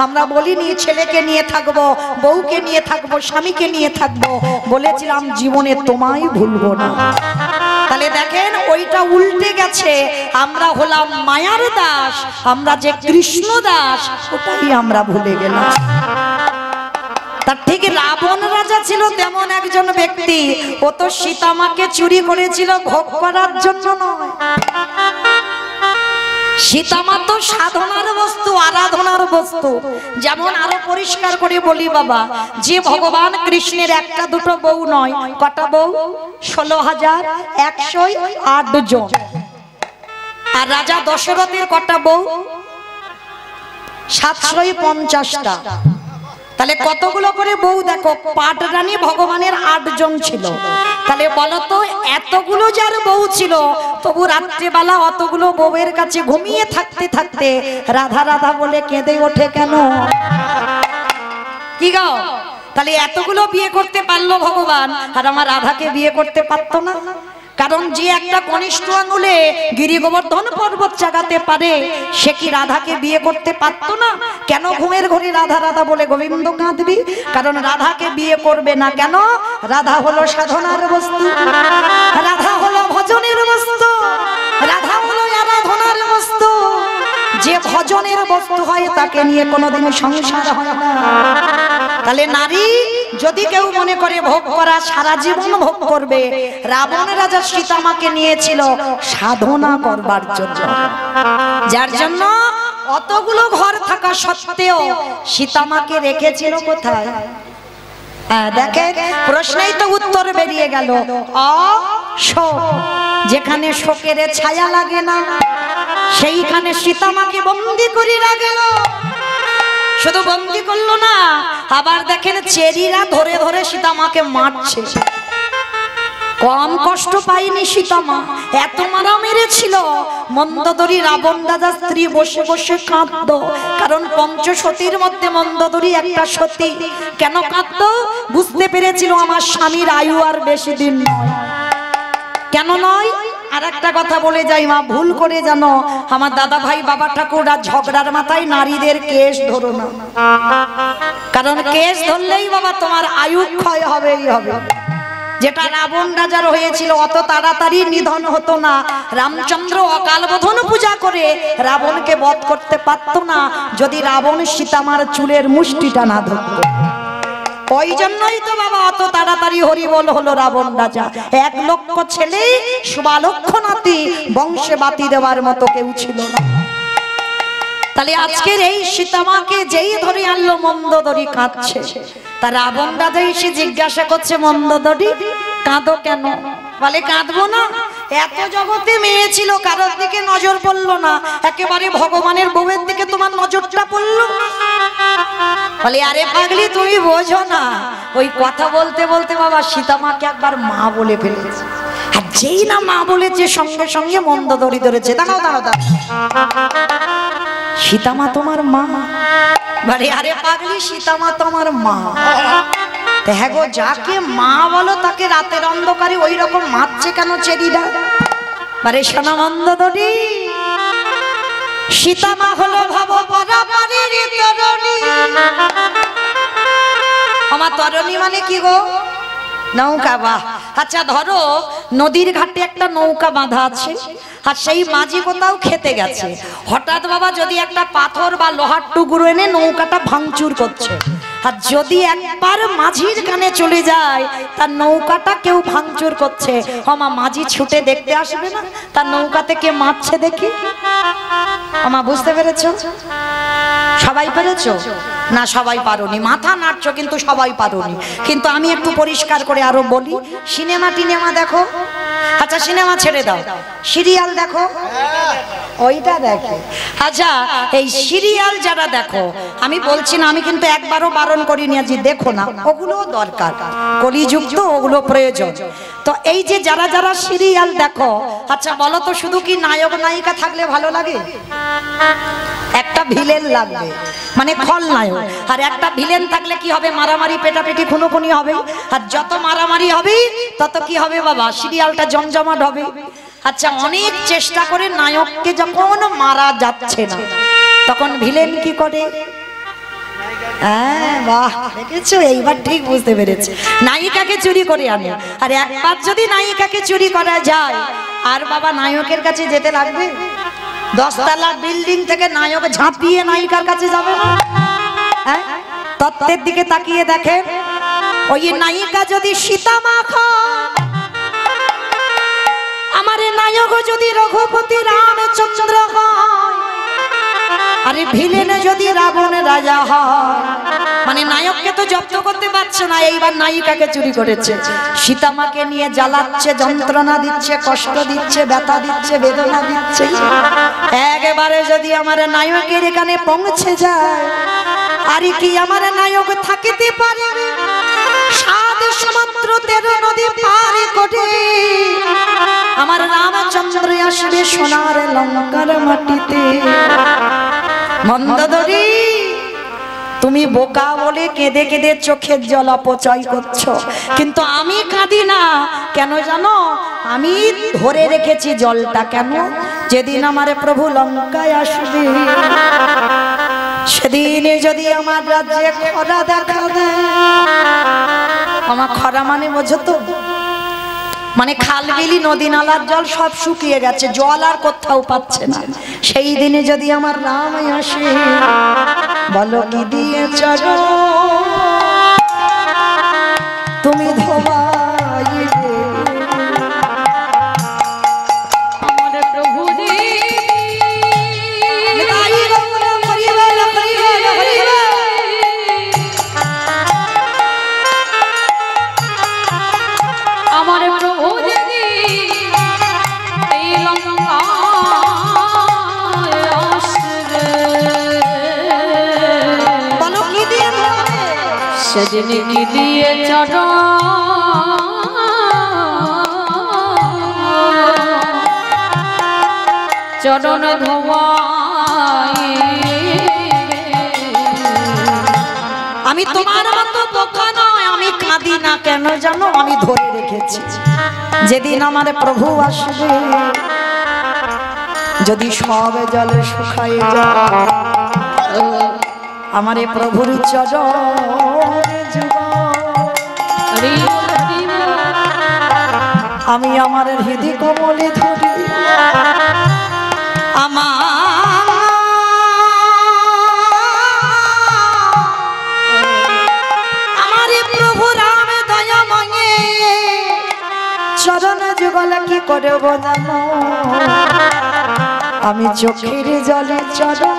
আমরা বলিনি ছেলেকে নিয়ে থাকবো, বউকে নিয়ে থাকবো, স্বামীকে নিয়ে থাকবো, বলেছিলাম জীবনে তোমায় ভুলবো না। তাহলে দেখেন ওইটা উল্টে গেছে, আমরা হলাম মায়ার দাস, আমরা যে কৃষ্ণ দাস ওটাই আমরা ভুলে গেলাম। তার ঠিক রাবণ রাজা ছিল তেমন একজন ব্যক্তি, ও তো সীতামাকে চুরি করেছিল ভোগ করার জন্য নয়। সীতামা তো সাধনার বস্তু, আরাধনার বস্তু। যেমন আরো পরিষ্কার করে বলি বাবা, যে ভগবান কৃষ্ণের একটা দুটো বউ নয়, কটা বউ? 16,108 জন। আর রাজা দশরথের কটা বউ? 750টা। তাহলে কতগুলো করে বউ দেখো, পাটরানী ভগবানের 8 জন ছিল। তাহলে বলতো এতগুলো যার বউ ছিল, তবু রাত্রিবেলা অতগুলো বউয়ের কাছে ঘুমিয়ে থাকতে থাকতে রাধা রাধা বলে কেঁদে ওঠে কেন? কি গো, তাহলে এতগুলো বিয়ে করতে পারলো ভগবান, আর আমার রাধাকে বিয়ে করতে পারতো না? কারণ যে একটা কনিষ্ঠ আঙুলে গিরি গোবর্ধন পর্বত জাগাতে পারে, সে কি রাধাকে বিয়ে করতে পারতো না? কেন ঘুমের ঘরে রাধা রাধা বলে গোবিন্দ কাঁদবি? কারণ রাধাকে বিয়ে করবে না। কেন? রাধা হলো সাধনার বস্তু, রাধা হলো ভজনের বস্তু, রাধা হলো আরাধনার বস্তু। যে ভজনের বস্তু হয় তাকে নিয়ে কোনোদিন সংসার হয় না। তাহলে নারী যদি কেউ মনে করে ভোগ করা সারা জীবন ভোগ করবে, রাবণ রাজা সীতামাকে নিয়েছিল সাধনা করবার জন্য, যার জন্য অতগুলো ঘর থাকা সত্ত্বেও সীতামাকে রেখেছিল কোথায়? দেখেন প্রশ্নেই তো উত্তর বেরিয়ে গেল, অশোক। যেখানে শোকের ছায়া লাগে না সেইখানে সীতামাকে বন্দি করে রাখল। শুধু বন্দি করলো না, আবার দেখেন চেরিরা ধরে ধরে সীতামাকে মারছে। কম কষ্ট পায়নি সীতামা, এত মারা মেরেছিল। মন্দোদরী রাবণ রাজার স্ত্রী বসে বসে কাঁদতো, কারণ পঞ্চসতীর মধ্যে মন্দোদরী একটা সতী। কেন কাঁদতো? বুঝতে পেরেছিল আমার স্বামীর আয়ু আর বেশি দিন নয়। কেন নয়? আর একটা কথা বলে যাই মা, ভুল করে জানো, আমার দাদা ভাই বাবা ঠাকুররা ঝগড়ার মাথায় নারীদের কেস ধরো না। কারণ কেস ধরলেই বাবা তোমার আয়ু ক্ষয় হবেই হবে। যেটা রাবণ রাজার হয়েছিল, অত তাড়াতাড়ি নিধন হতো না। রামচন্দ্র অকাল বোধন পূজা করে রাবণকে বধ করতে পারত না যদি রাবণ সীতামার চুলের মুষ্টিটা না ধরত। ওই জন্যই তো বাবা অত তাড়াতাড়ি হরিবল হলো রাবণ রাজা। 1 লক্ষ ছেলে, 1.25 লক্ষ নাতি, বংশে বাতি দেওয়ার মতো কেউ ছিল না। তাহলে আজকের এই সীতামাকে যেই ধরে আনলো মন্দোদরী কাঁদছে। তা রাবণ রাজা এসে জিজ্ঞাসা করছে, মন্দোদরী কাঁদো কেন? বলে কাঁদবো না, এত জগতে মেয়ে ছিল কারোর দিকে নজর পড়লো না, একেবারে ভগবানের বউয়ের দিকে তোমার নজরটা পড়লো। বলে আরে পাগলি তুমি বোঝো না, ওই কথা বলতে বলতে বাবা সীতামাকে একবার মা বলে ফেলেছে। আর যেই না মা বলেছে সঙ্গে সঙ্গে মন্দোদরী ধরেছে, দাঁড়াও দাঁড়াও দাঁড়াও, সীতামা তোমার মা? বলে আরে পাগলি সীতামা তোমার মা। হ্যাঁ গো, যাকে মা বলো তাকে রাতের অন্ধকারে ওই রকম মারছে কেন চেরিরা? মানে শোনো মন্দোদরী, সীতামা হলো ভব পরাপারের তরণী। আমার তরণী মানে কি গো? নৌকা। বাহ, আচ্ছা ধরো নদীর ঘাটে একটা নৌকা বাঁধা আছে, আর সেই মাঝি কোথাও খেতে গেছে, হঠাৎ বাবা যদি একটা পাথর বা লোহার টুকরো এনে নৌকাটা ভাঙচুর করছে, আর যদি একবার মাঝির কানে চলে যায় তার নৌকাটা কেউ ভাঙচুর করছে, আমা মাঝি ছুটে দেখতে আসবে না তার নৌকাতে কে মারছে দেখি? আমা বুঝতে পেরেছো? সবাই পেরেছো না? সবাই পারোনি, মাথা নাড়ছো কিন্তু সবাই পারোনি। কিন্তু আমি একটু পরিষ্কার করে আরো বলি, সিনেমা টিনেমা দেখো, আচ্ছা সিনেমা ছেড়ে দাও, সিরিয়াল দেখো, ওইটা দেখো। আচ্ছা এই সিরিয়াল যারা দেখো, আমি বলছি না, আমি কিন্তু একবারও বারণ করিনি আজ দেখো না, ওগুলো দরকার, কলিযুগ তো, ওগুলো প্রয়োজন। তো এই যে যারা যারা সিরিয়াল দেখো, আচ্ছা বলো তো শুধু কি নায়ক নায়িকা থাকলে ভালো লাগে? একটা ভিলেন লাগবে, মানে খলনায়ক। আর একটা ভিলেন থাকলে কি হবে? মারামারি পেটাপেটি খুনোখুনি হবে, আর যত মারামারি হবে তত কি হবে বাবা? সিরিয়ালটা জমজমাট হবে। আচ্ছা অনেক চেষ্টা করে নায়ককে যখন মারা যাচ্ছে না, তখন ভিলেন কি করে? হ্যাঁ বাহ, দেখেছো, এইবার ঠিক বুঝতে পেরেছে। নায়িকাকে চুরি করে আনে, আর একবার যদি নায়িকাকে চুরি করা যায়, আর বাবা নায়কের কাছে যেতে লাগবে? 10 তলা বিল্ডিং থেকে নায়ক ঝাঁপিয়ে নায়িকার কাছে যাবে না? হ্যাঁ, তত্ত্বের দিকে তাকিয়ে দেখেন, ওই নায়িকা যদি সীতা মাখা, আমারে নায়ক যদি রঘুপতি রামচন্দ্র হয়, আরে ভিলেনে যদি রাবণ রাজা হয়, মানে নায়ককে তো জব্দ করতে পারছে না, এইবার নায়িকাকে চুরি করেছে, সীতামাকে নিয়ে জ্বালাচ্ছে, যন্ত্রণা দিচ্ছে, কষ্ট দিচ্ছে, ব্যথা দিচ্ছে, বেদনা দিচ্ছে। একেবারে যদি আমার নায়কের এখানে পৌঁছে যায়, আর কি আমার নায়ক থাকিতে পারে? 7 সমুদ্র 13 নদী পার করে আমার রামচন্দ্র আসবে সোনার লঙ্কার মাটিতে। মন্দোদরী, তুমি বোকা বলে কেঁদে কেঁদে চোখের জল অপচয় করছো, কিন্তু আমি কাঁদি না। কেন জানো? আমি ধরে রেখেছি জলটা। কেন? যেদিন আমার প্রভু লঙ্কায় আসবে, সেদিনে যদি আমার রাজ্যে খরা দেখা দেয়, আমার খরা মানে বোঝো তো, মানে খালবিলি নদী নালার জল সব শুকিয়ে গেছে, জল আর কোথাও পাচ্ছে না। সেই দিনে যদি আমার রাম আসে, বলো কি দিয়ে চলো তুমি ধোবাইবে আমার প্রভু জি, আমার প্রভু জি, এই লঙ্কায় আসবে, বলো কি দিয়ে সেদিন কি দিয়ে চলো চরণ ধোয়াইবে। আমি তোমার মতো বোকা নয়, আমি কাঁদি না। কেন জানো? আমি ধরে রেখেছি, যেদিন আমার প্রভু আসবে, যদি সব জলে শুকায় যায়, আমার প্রভুর চরণে আমি আমার হৃদয় কমলে ধরি, আমার প্রভু রাম দয়াময়ে চরণ যুগল কি করব জানো? আমি চোখের জলে চরণ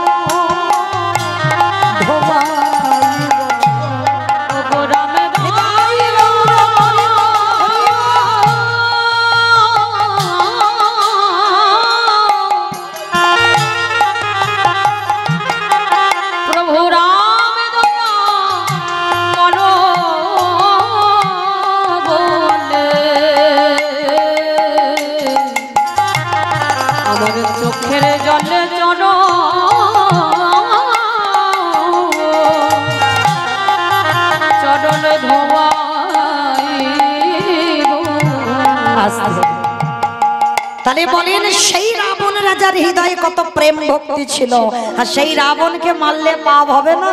চোখের জলে চলো চরণ ধোয়াইব। তাহলে বলেন সেই রাবণ রাজা যার হৃদয়ে কত প্রেম ভক্তি ছিল, আর সেই রাবণকে মারলে পাপ হবে না?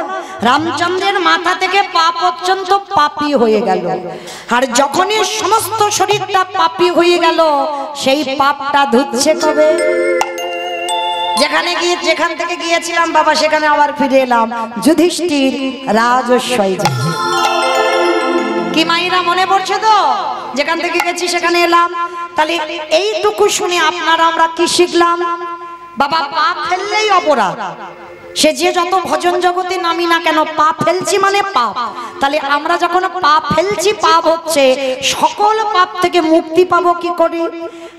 রামচন্দ্রের মাথা থেকে পা পর্যন্ত পাপী হয়ে গেল। আর যখনই সমস্ত শরীরটা পাপী হয়ে গেল, সেই পাপটা ধুচ্ছে কবে? যেখান থেকে গিয়েছিলাম বাবা, সেখানে আবার ফিরে এলাম। যুধিষ্ঠির রাজস্বয় যজ্ঞে। কি মাইরা মনে পড়ছে তো? যেখান থেকে গেছি সেখানে এলাম। তাহলে এইটুকু শুনে আপনারা আমরা কি শিখলাম? বাবা, পাপ ফেললেই অপরাধ। সে যে যত ভজন জগতে নামি না কেন, পাপ ফেলছি মানে পাপ। তাহলে আমরা যখন পাপ ফেলছি, পাপ হচ্ছে, সকল পাপ থেকে মুক্তি পাবো কি করে?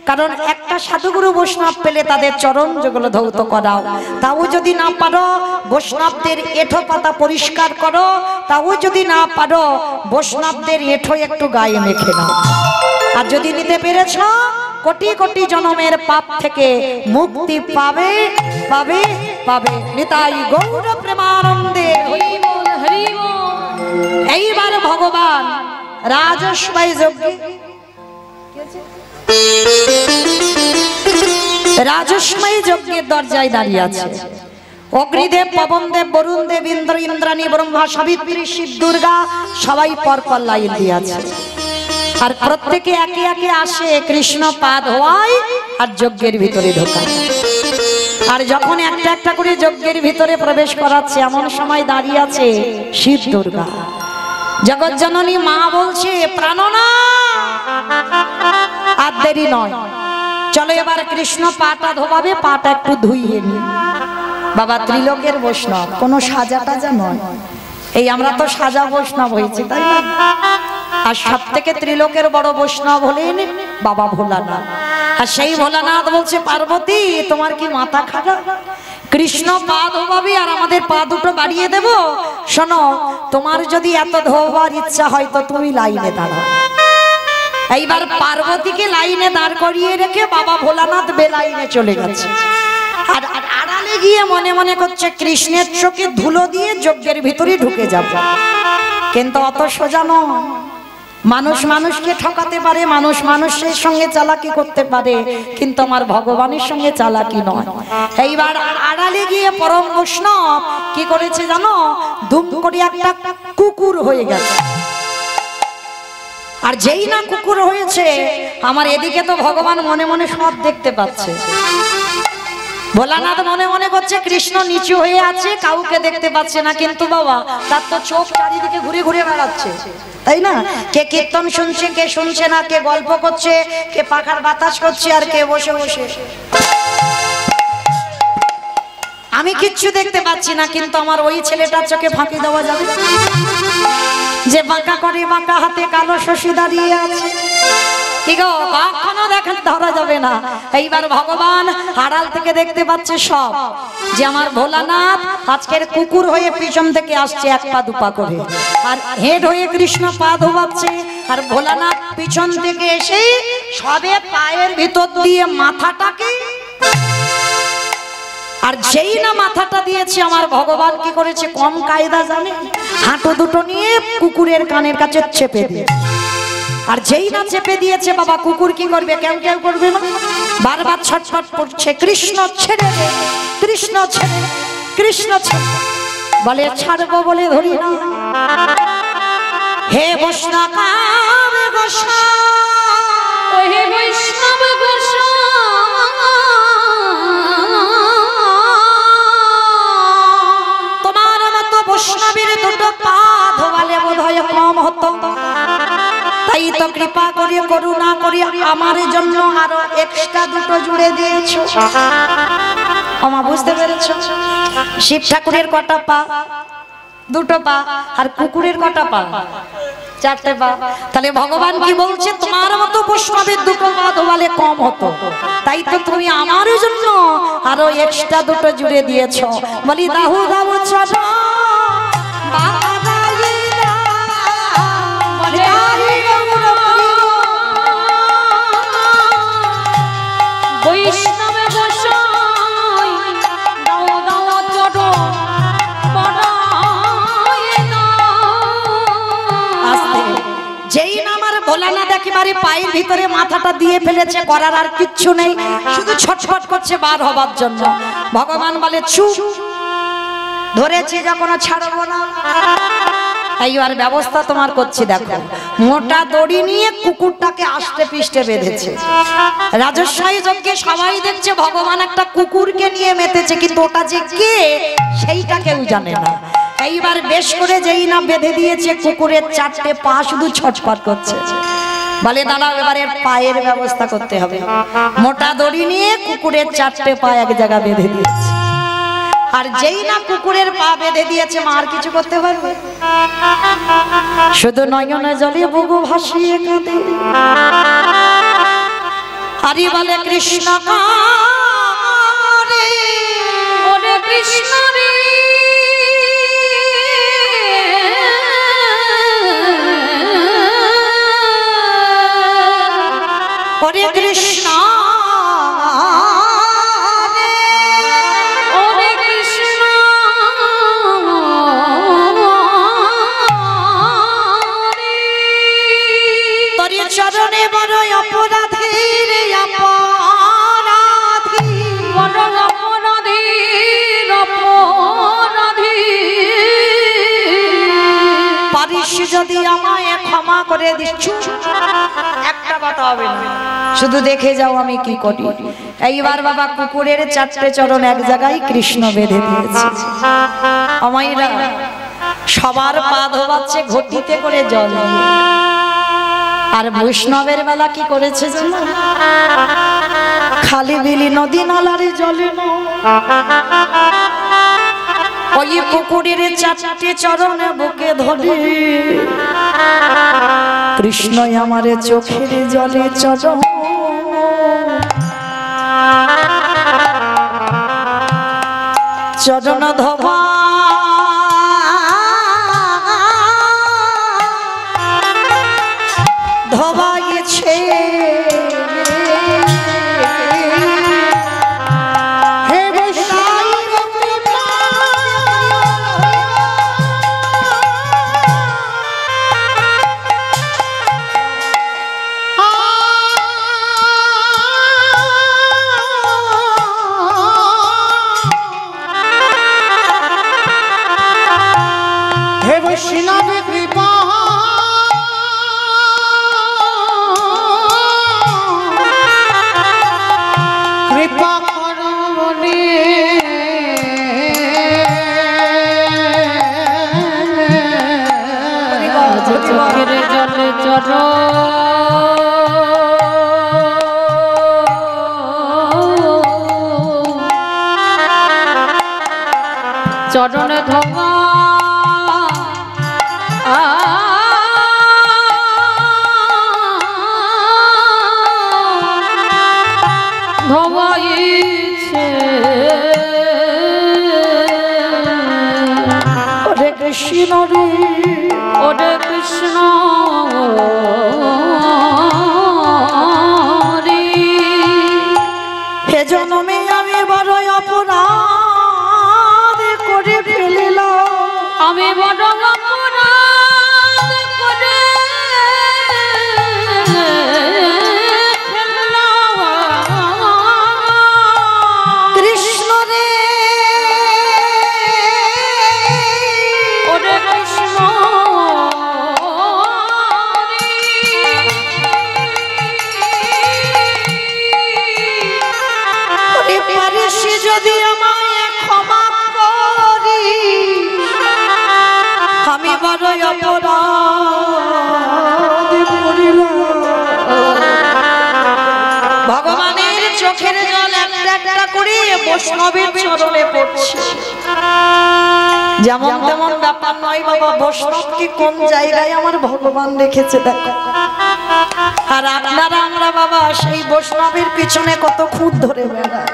কারণ একটা সাধুগুরু বৈষ্ণব পেলে তাদের চরণ যেগুলো ধৌত করাও, তাও যদি না পারো বৈষ্ণবদের এঁঠো পাতা পরিষ্কার করো, তাও যদি না পারো বৈষ্ণবদের এঁঠো একটু গায়ে মেখে নাও। আর যদি নিতে পেরেছ, কোটি কোটি জনমের পাপ থেকে মুক্তি পাবে পাবে পাবে। নিতাই গৌর প্রেমানন্দে। এইবার ভগবান রাজস্বয় যজ্ঞে রাজস্বয় যজ্ঞের দরজায় দাঁড়িয়ে আছে। অগ্নিদেব, পবনদেব, বরুণদেব, ইন্দ্র, ইন্দ্রাণী, ব্রহ্মা, সাবিত্রী, শিব, দুর্গা সবাই পরপর লাইন দিয়ে আছে। আর প্রত্যেকে একে একে আসে কৃষ্ণ পাদ হওয়ায় আর যজ্ঞের ভিতরে ঢোকায়। আর যখন একটা একটা করে যজ্ঞের ভিতরে প্রবেশ করাচ্ছে, এমন সময় দাঁড়িয়ে আছে শিব দুর্গা। জগৎ জননী মা বলছে, প্রাণনা আর দেরি নয়, চলো এবার কৃষ্ণ পাটা ধোবাবে, পাটা একটু ধুইয়ে নি। বাবা ত্রিলোকের বৈষ্ণব, কোনো সাজা টাজা নয়। এই আমরা তো সাজা বৈষ্ণব হয়েছি, তাই না? আর সব থেকে ত্রিলোকের বড় বৈষ্ণব হলেন বাবা ভোলানাথ। আর সেই ভোলানাথ বলছে, পার্বতী তোমার কি মাথা খারাপ? কৃষ্ণ পা ধোবাবি আর আমাদের পা দুটো বাড়িয়ে দেব। শোনো, তোমার যদি এত ধোবার ইচ্ছা হয় তো তুমি লাইনে দাঁড়াও। এইবার পার্বতীকে লাইনে দাঁড় করিয়ে রেখে বাবা ভোলানাথ বেলাইনে চলে গেছে। আর আড়ালে গিয়ে মনে মনে করছে কৃষ্ণের চোখে ধুলো দিয়ে যজ্ঞের ভিতরে ঢুকে যাব। কিন্তু অত সোজা নয়। মানুষ মানুষকে ঠকাতে পারে, মানুষ মানুষের সঙ্গে চালাকি করতে পারে, কিন্তু আমার ভগবানের সঙ্গে চালাকি নয়। এইবার আড়ালে গিয়ে পরম বৈষ্ণব কি করেছে জানো? ধুম করে একটা কুকুর হয়ে গেছে। আর যেই না কুকুর হয়েছে, আমার এদিকে তো ভগবান মনে মনে সব দেখতে পাচ্ছে। ভোলানাথ মনে মনে করছে কৃষ্ণ নিচু হয়ে আছে, কাউকে দেখতে পাচ্ছে না, কিন্তু বাবা তার তো চোখ চারিদিকে ঘুরে ঘুরে বেড়াচ্ছে, তাই না? কে কীর্তন শুনছে, কে শুনছে না, কে গল্প করছে, কে পাখার বাতাস করছে, আর কে বসে বসে। আমি কিচ্ছু দেখতে পাচ্ছি না, কিন্তু আমার ওই ছেলেটার চোখে ফাঁকি দেওয়া যাবে যে বাঁকা করে বাঁকা হাতে কালো শশী দাঁড়িয়ে আছে। কি গো, কখনো দেখা ধরা যাবে না। এইবার ভগবান আড়াল থেকে দেখতে পাচ্ছে সব, যে আমার ভোলানাথ আজকের কুকুর হয়ে পিছন থেকে আসছে এক পা দুপা করে, আর হেড হয়ে কৃষ্ণ পা ধোবাচ্ছে। আর ভোলানাথ পিছন থেকে এসে সবে পায়ের ভিতর দিয়ে মাথাটাকে, আর যেই না মাথাটা দিয়েছে, আমার ভগবান কি করেছে কম কায়দা জানে? হাঁটু দুটো নিয়ে কুকুরের কানের কাছে চেপে দিয়ে, আর যেই না চেপে দিয়েছে বাবা, কুকুর কি করবে? কেউ কেউ করবে না, বারবার ছটফট করছে, কৃষ্ণ ছেড়ে দে, কৃষ্ণ ছেড়ে, কৃষ্ণ ছেড়ে। বলে ছাড়বো বলে ধরি না। হে বৈষ্ণব হে বৈষ্ণব তোমার মতো বৈষ্ণবের দুটো পা ধোয়ালে বোধ হয় কম হতো, তাই তো কৃপা করে করুণা করে আমার জন্য আরো এক্সট্রা দুটো জুড়ে দিয়েছো। আমা বুঝতে পেরেছো? শিব ঠাকুরের কটা পা? দুটো পা। আর কুকুরের কটা পা? চারটে পা। তাহলে ভগবান কি বলছে? তোমার মতো বৈষ্ণবের দুটো পা ধোয়ালে কম হতো, তাই তো তুমি আমার জন্য আরো এক্সট্রা দুটো জুড়ে দিয়েছো। বলি দাহু দাহু চলো বৈষ্ণবে বসাই দাও দাও চটো যেই না আমার ভোলানাথ একেবারে একেবারে পায়ের ভিতরে মাথাটা দিয়ে ফেলেছে, করার আর কিচ্ছু নেই, শুধু ছটফট করছে বার হবার জন্য। ভগবান বলে চুপ, ধরেছে যখন ছাড়বো না। এইবার ব্যবস্থা তোমার করছি, দেখো। মোটা দড়ি নিয়ে কুকুরটাকে আষ্টে পিষ্টে বেঁধেছে। রাজস্বাই যজ্ঞে সবাই দেখছে ভগবান একটা কুকুরকে নিয়ে মেতেছে, কিন্তু ওটা যে কে সেইটা কেউ জানে না। এইবার বেশ করে যেই না বেঁধে দিয়েছে, কুকুরের 4টে পা শুধু ছটফট করছে। বলে দাঁড়াও, এবারে পায়ের ব্যবস্থা করতে হবে। মোটা দড়ি নিয়ে কুকুরের 4টে পা এক জায়গা বেঁধে দিয়েছে। আর যেই না কুকুরের পা বেঁধে দিয়েছে, মা আর কিছু করতে পারবে? শুধু নয়নে জলে বুবু ভাসিয়ে কাঁদে, আরে বলে কৃষ্ণ কারে, ওরে কৃষ্ণ রে, ওরে কৃষ্ণ চরণে বড় অপরাধী রে, অপরাধী, বড় অপরাধী, অপরাধী। পারিস যদি আমায় ক্ষমা করে দিচ্ছ, একটা কথা হবে না, শুধু দেখে যাও আমি কি করি। এইবার বাবা কুকুরের 4টে চরণ এক জায়গায় কৃষ্ণ বেঁধে দিয়েছে। আমায়রা সবার পা ধোবাচ্ছে ঘটিতে করে জল দিয়ে। আর বৈষ্ণবের বেলা কি করেছে জানো? খালি বিলি নদী নালার জলে ওই কুকুরের 4টে চরণে বুকে ধরে কৃষ্ণ আমারে চোখের জলে চরণ চরণ ধোবা ধোবাইছে। হে বৈষ্ণব কৃপা, হে বৈষ্ণব কৃপা, কৃপা করো বলে চোখের জলে চরণে ধোবা ধোবাইছে। ওরে কৃষ্ণ রে, ওরে কৃষ্ণ রে, হে জনমে আমি বড় অপরাধ করে ফেলিলাম, আমি বড় অপরাধ করে ফেললাম। কৃষ্ণ রে, ওরে কৃষ্ণ ওরে পারিস যদি আমায় ক্ষমা করি, আমি বড় অপরাধ করিলাম। ভগবানের চোখের জল একটা একটা করে বৈষ্ণবের চরণে পড়ছে। যেমন তেমন ব্যাপার নয় বাবা, বৈষ্ণবকে কোন জায়গায় আমার ভগবান রেখেছে দেখো। আর আপনারা আমরা বাবা সেই বৈষ্ণবের পিছনে কত খুঁত ধরে বেড়াই।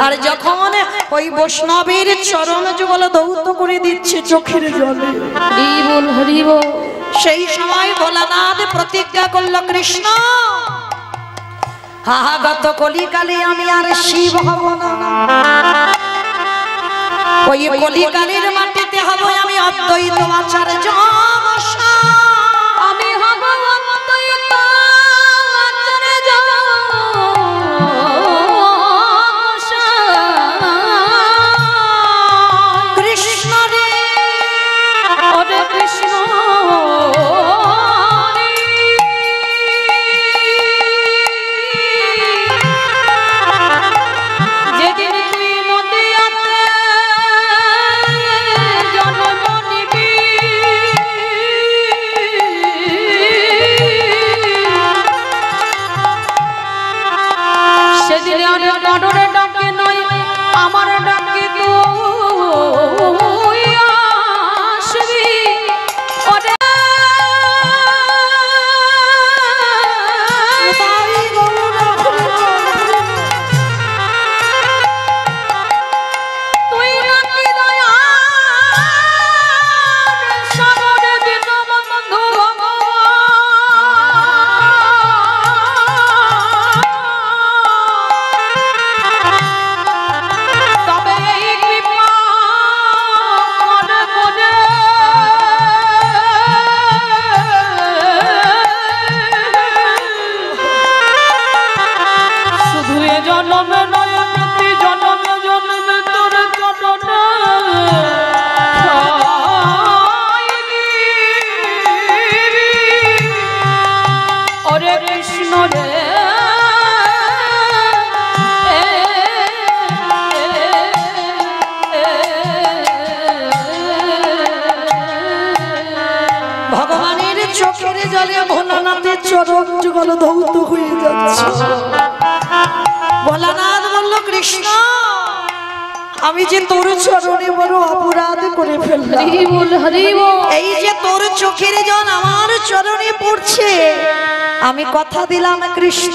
আর যখন ওই বৈষ্ণবের চরণ যুগল ধৌত করে দিচ্ছে চোখের জলে, হরি বল হরি বল, সেই সময় ভোলানাথ প্রতিজ্ঞা করলো, কৃষ্ণ গত কলিকালে আমি আর শিব হব না, ওই কলিকালের মাটিতে হব আমি অদ্বৈত আচার্য। আমি হব অদ্বৈত চোখের জলে ভোলানাথের চরণ যুগল ধৌত হয়ে যাচ্ছে। ভোলানাথ বলল, কৃষ্ণ আমি যে তোর চরণে বড় অপরাধ করে ফেললাম। এই যে তোর চোখের জল আমার চরণে পড়ছে, আমি কথা দিলাম কৃষ্ণ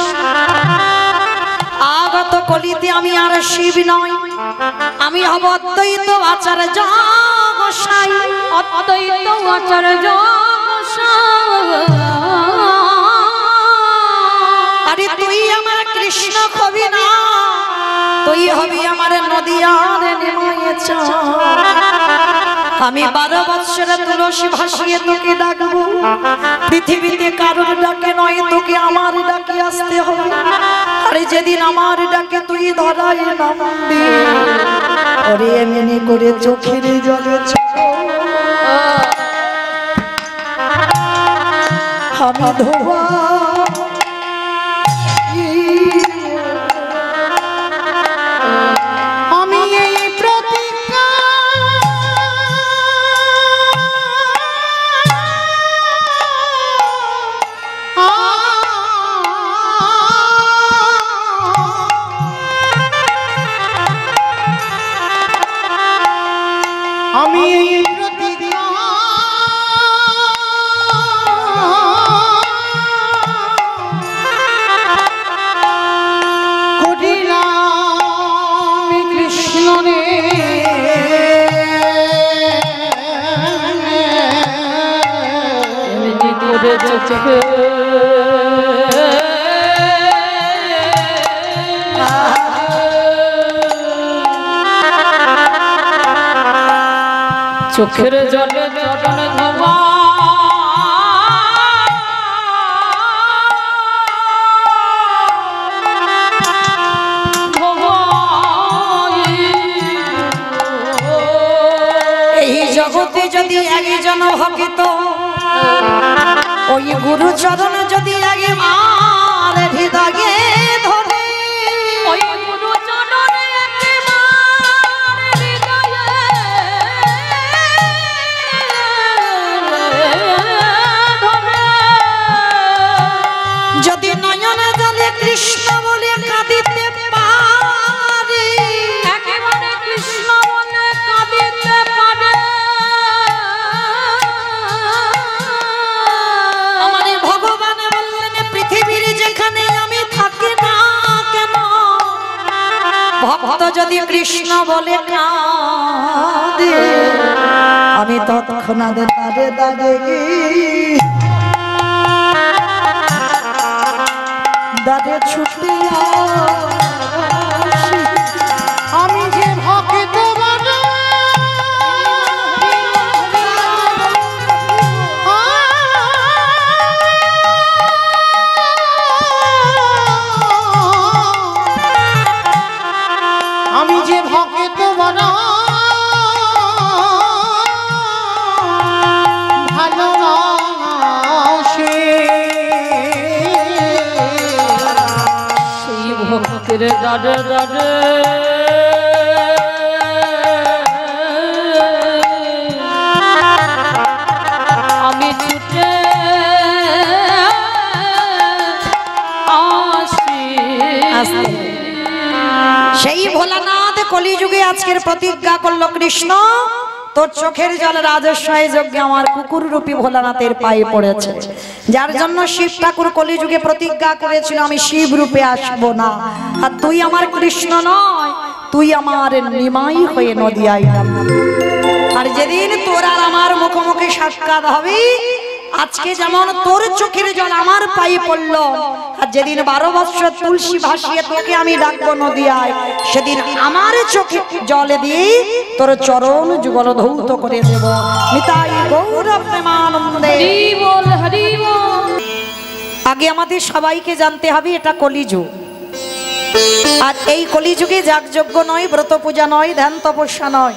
আগত কলিতে আমি আর শিব নয়, আমি হব অদ্বৈত আচার্য গোসাই। অদ্বৈত আচার্য গোসাই। আরে তুই আমার কৃষ্ণ হবি না, তুই হবি আমার নদিয়ার নিমাইয়ে চাঁদ। আমি 12 বৎসরে তুলসী ভাসিয়ে তোকে ডাকবো, পৃথিবীতে কারোর ডাকে নয়, তোকে আমার ডাকে আসতে হবে। আরে যেদিন আমার ডাকে তুই ধরায় নামবি, ওরে এমনি করে চোখের জলে আমি ধোয়া চোখের জলে চরণ ধোয়া এই জগতে যদি একজন ভক্ত ওই গুরু চরণ যদি আগে মার হৃদয়ে ধরে, ওই গুরু চরণে একবার হৃদয়ে ধরে, যদি নয়নে জলে কৃষ্ণ বলে কাঁদিতে পারে, একেবারে কৃষ্ণ বলে কাঁদিতে পারে, আমাদের ভগবান বললেন পৃথিবীর যেখানে আমি থাকি না কেন, ভক্ত যদি কৃষ্ণ বলে কাঁদে, আমি তৎক্ষণাৎ দাঁড়ে দাঁড়ে দাঁড়ে ছুটে আসি। আমি যে ভক্ত বড় আমি যে ভক্ত বড় ভালোবাসি, সেই ভক্তের দাঁড়ে দাঁড়ে আমি ছুটে আসি। সেই ভোলানাথ কলিযুগে আজকের প্রতিজ্ঞা করলো, কৃষ্ণ তোর চোখের জল রাজস্বয় যজ্ঞে আমার কুকুর রূপী ভোলানাথের পায়ে পড়েছে, যার জন্য শিব ঠাকুর কলিযুগে প্রতিজ্ঞা করেছিল আমি শিব রূপে আসবো না, আর তুই আমার কৃষ্ণ নয়, তুই আমার নিমাই হয়ে নদিয়ায় নামবি। আর যেদিন তোর আর আমার মুখোমুখি সাক্ষাৎ হবে, আজকে যেমন তোর চোখের জল আমার পায়ে পড়লো, আর যেদিন 12 বৎসর তুলসী ভাসিয়ে তোকে আমি ডাকবো নদিয়ায়, সেদিন আমার চোখে জলে দিয়ে তোর চরণ যুগল ধৌত করে দেব। নিতাই গৌর প্রেমানন্দে হরি বল, হরি বল। আগে আমাদের সবাইকে জানতে হবে এটা কলিযুগ, আর এই কলিযুগে যাগযজ্ঞ নয়, ব্রত পূজা নয়, ধ্যান তপস্যা নয়,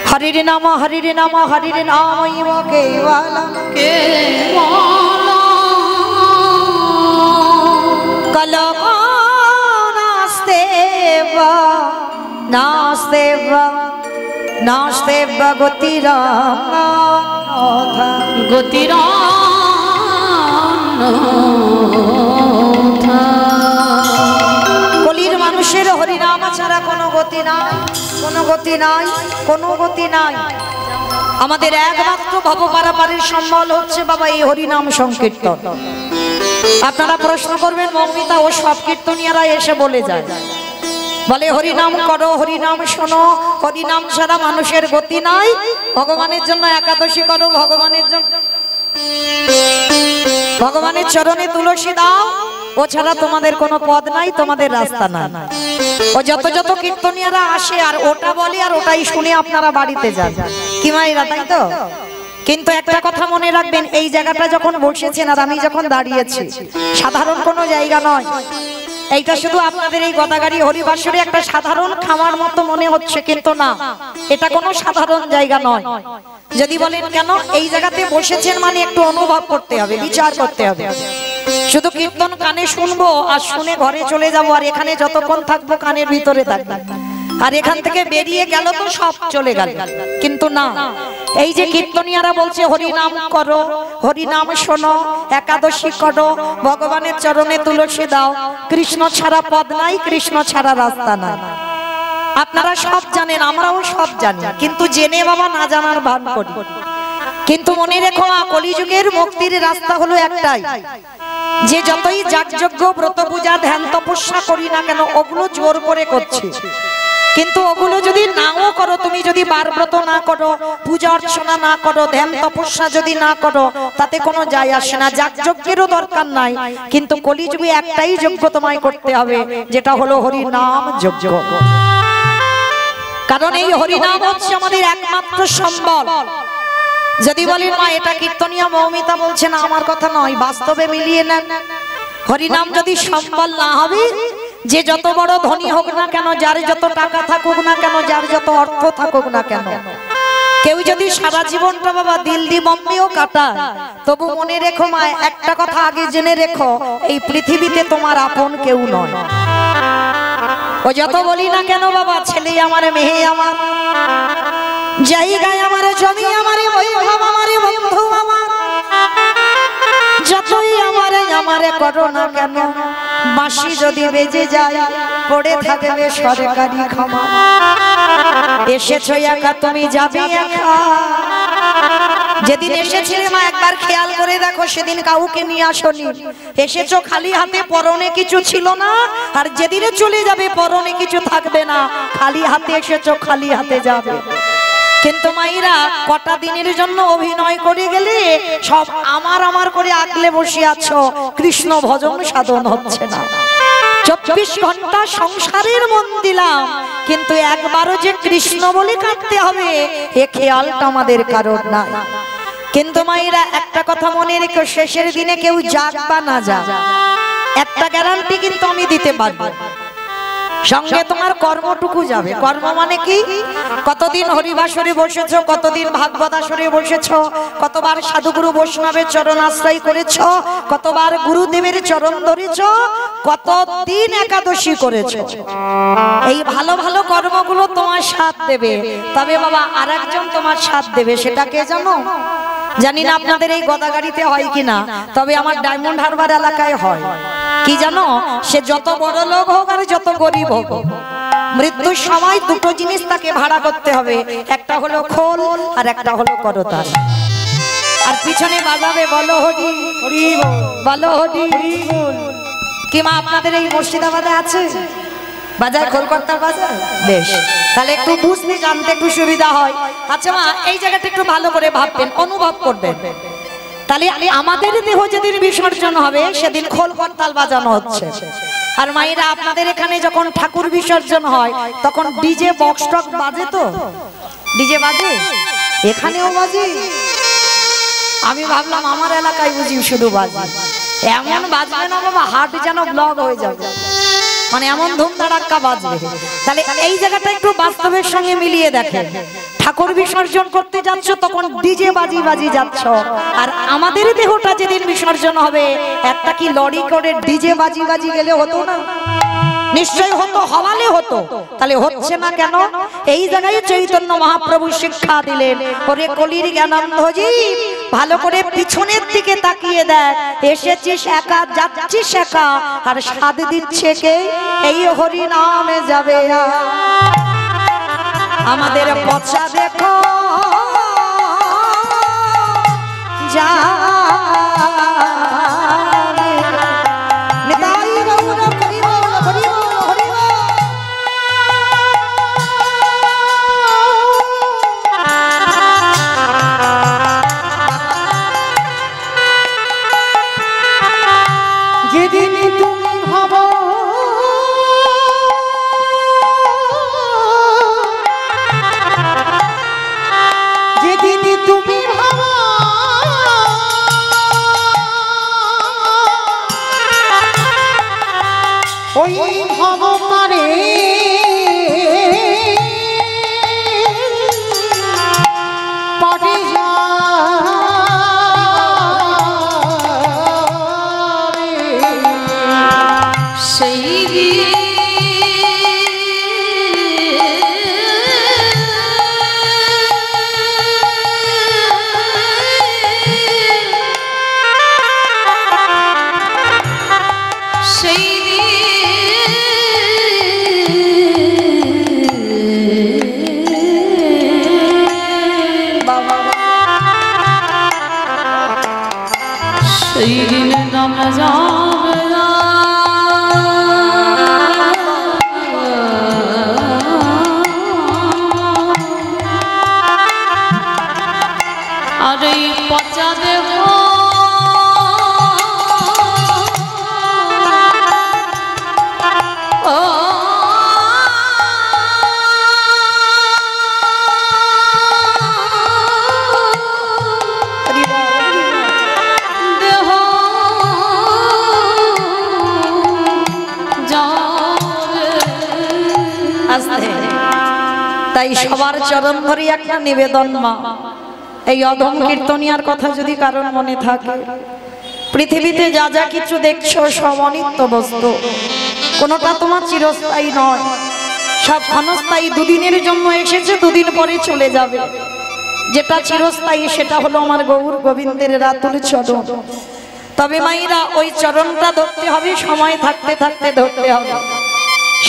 হরির নাম হরির নাম হরির নাম কেবলম কলমো নাস্তে বা নাস্তে গতির গতির কলির মানুষের হরিনাম ছাড়া কোনো গতি নাই, কোনো গতি নাই, কোনো গতি নাই। আমাদের একমাত্র ভবপারাপারের সম্বল হচ্ছে বাবা এই হরিনাম সংকীর্তন। আপনারা প্রশ্ন করবেন মৌমিতা ও সব কীর্তনিয়ারা এসে বলে যায়, বলে হরিনাম করো, হরিনাম শোনো, হরিনাম ছাড়া মানুষের গতি নাই, ভগবানের জন্য একাদশী করো, ভগবানের জন্য ভগবানের চরণে তুলসী দাও, ও ছাড়া তোমাদের কোনো পদ নাই, তোমাদের রাস্তা নাই। ও যত যত কীর্তনিয়ারা আসে আর ওটা বলে আর ওটাই শুনে আপনারা বাড়িতে যান, কি মাইরা, তাই তো? কিন্তু একটা কথা মনে রাখবেন, এই জায়গাটা যখন বসেছেন আর আমি যখন দাঁড়িয়েছি, সাধারণ কোনো জায়গা নয়। এইটা শুধু আপনাদের এই গদাগাড়ি হরিবাসরে একটা সাধারণ খামার মতো মনে হচ্ছে, কিন্তু না, এটা কোনো সাধারণ জায়গা নয়। যদি বলেন কেন, এই জায়গাতে বসেছেন মানে একটু অনুভব করতে হবে, বিচার করতে হবে। শুধু কীর্তন কানে শুনবো আর শুনে ঘরে চলে যাবো, আর এখানে যতক্ষণ থাকবো কানের ভিতরে থাকবো, আর এখান থেকে বেরিয়ে গেল তো সব চলে গেল। কিন্তু না, এই যে কীর্তনিয়ারা বলছে হরিনাম করো, হরিনাম শোনো, একাদশী করো, ভগবানের চরণে তুলসী দাও, কৃষ্ণ ছাড়া পদ নাই, কৃষ্ণ ছাড়া রাস্তা নাই। আপনারা সব জানেন, আমরাও সব জানি, কিন্তু জেনে বাবা না জানার ভান করি। কিন্তু মনে রেখো, কলিযুগের মুক্তির রাস্তা হলো একটাই, যে যতই যাগযজ্ঞ ব্রত পূজা ধ্যান তপস্যা করি না কেন, ওগুলো জোর করে করছি। কিন্তু ওগুলো যদি নাও করো, তুমি যদি বারব্রত না করো, পূজা অর্চনা না করো, ধ্যান তপস্যা যদি না করো, তাতে কোনো যায় আসে না। যাগযজ্ঞেরও দরকার নাই, কিন্তু কলিযুগে একটাই যজ্ঞ তোমায় করতে হবে, যেটা হলো হরিনাম যজ্ঞ। কারণ এই হরিনাম হচ্ছে আমাদের একমাত্র সম্বল। যদি বলেন মা এটা কীর্তনিয়া মৌমিতা বলছে না, আমার কথা নয়, বাস্তবে মিলিয়ে নেন। হরিনাম যদি সম্বল না হবে, যে যত বড় ধনী হোক না কেন, যার যত টাকা থাকুক না কেন, যার যত অর্থ থাকুক না কেন, কেউ যদি সারা জীবনটা বাবা দিল্লি বম্বেও কাটায়, তবু মনে রেখো মা, একটা কথা আগে জেনে রেখো, এই পৃথিবীতে তোমার আপন কেউ নয়। ও যত বলি না কেন বাবা, ছেলে আমার, মেয়ে আমার, জায়গায় আমার, জমি আমার, বৈভব আমার, বন্ধু আমার, যতই আমারে করো না কেন, বাঁশি যদি বেজে যায় পড়ে থাকবে সরকারি ক্ষমা। এসেছো একা, তুমি যাবে একা। যেদিন এসেছিলে মা একবার খেয়াল করে দেখো, সেদিন কাউকে নিয়ে আসনি, এসেছো খালি হাতে, পরনে কিছু ছিল না। আর যেদিনে চলে যাবে পরনে কিছু থাকবে না, খালি হাতে এসেছো, খালি হাতে যাবে। কিন্তু মাইরা কটা দিনের জন্য অভিনয় করে গেলে সব আমার আমার করে আগলে বসে আছো, কৃষ্ণ ভজন সাধন হচ্ছে না। 24 ঘন্টা সংসারের মন দিলাম, কিন্তু একবারও যে কৃষ্ণ বলে কাটতে হবে এ খেয়ালটা আমাদের কারণ নাই। কিন্তু মাইরা একটা কথা মনে রেখো, শেষের দিনে কেউ যাক বা না যাক, একটা গ্যারান্টি কিন্তু আমি দিতে পারবো, সঙ্গে তোমার কর্মটুকু যাবে। কর্ম মানে কি? কতদিন হরিবাসরে বসেছো, কতদিন ভাগবত আসরে বসেছো, কতবার সাধুগুরু বৈষ্ণবের চরণ আশ্রয় করেছো, কতবার গুরুদেবের চরণ ধরেছো, কতদিন একাদশী করেছো। এই ভালো ভালো কর্মগুলো তোমার সাথ দেবে, তবে বাবা আরেকজন তোমার সাথ দেবে, সেটা কে জানো? জানি না আপনাদের এই গদাগাড়িতে হয় কিনা, তবে আমার ডায়মন্ড হারবার এলাকায় হয়। কি জানো? সে যত বড় লোক হোক আর যত গরিব হোক, মৃত্যুর সময় দুটো জিনিস তাকে ভাড়া করতে হবে, একটা হলো খোল আর একটা হলো করতাল। আর পিছনে বাজাবে বলো হরি হরি বলো হরি বল। কি মা আপনাদের এই মুর্শিদাবাদে আছে বাজার, কলকাতার বাজার? বেশ, তাহলে একটু বুঝতে জানতে একটু সুবিধা হয়। আচ্ছা মা, এই জায়গাটা একটু ভালো করে ভাববেন, অনুভব করবেন। তাহলে আমাদের দেহ যেদিন বিসর্জন হবে সেদিন খোল করতাল বাজানো হচ্ছে। আর মায়েরা আপনাদের এখানে যখন ঠাকুর বিসর্জন হয় তখন ডিজে বক্স টক বাজে, তো ডিজে বাজে, এখানেও বাজে। আমি ভাবলাম আমার এলাকায় বুঝি শুধু বাজে, এমন বাজবে না বাবা হাট যেন ব্লক হয়ে যাবে, মানে এমন ধুমধাড়াক্কা বাজবে। তাহলে এই জায়গাটা একটু বাস্তবের সঙ্গে মিলিয়ে দেখেন। ঠাকুর বিসর্জন করতে যাচ্ছ তখন ডিজে বাজি বাজি যাচ্ছ, আর আমাদের দেহটা যেদিন বিসর্জন হবে একটা কি লরি করে ডিজে বাজি বাজি গেলে হতো না? নিশ্চয় হতো, হওয়ালে হতো, তাহলে হচ্ছে না কেন? এই জায়গায় চৈতন্য মহাপ্রভু শিক্ষা দিলেন, ওরে কলির জ্ঞানান্ধজি, ভালো করে পিছনের দিকে তাকিয়ে দেখ, এসেছিস একা, যাচ্ছিস একা, আর স্বাদ দিচ্ছে কে? এই হরি নামে যাবে। আমাদের পচা দেখো যা যেদিন তুমি ভাবো যেদিন তুমি ভাবো ওই ভব পারে পাটে যা তাই সবার চরণ ধরে একটা নিবেদন মা, এই অধম কীর্তনিয়ার কথা যদি কারণ মনে থাকে, পৃথিবীতে যা যা কিছু দেখছো সব অনিত্য বস্তু, কোনোটা তোমার চিরস্থায়ী নয়, সব ক্ষণস্থায়ী। দুদিনের জন্য এসেছে, দুদিন পরে চলে যাবে। যেটা চিরস্থায়ী সেটা হলো আমার গৌর গোবিন্দের রাতুল চরণ। তবে মাইরা ওই চরণটা ধরতে হবে, সময় থাকতে থাকতে ধরতে হবে।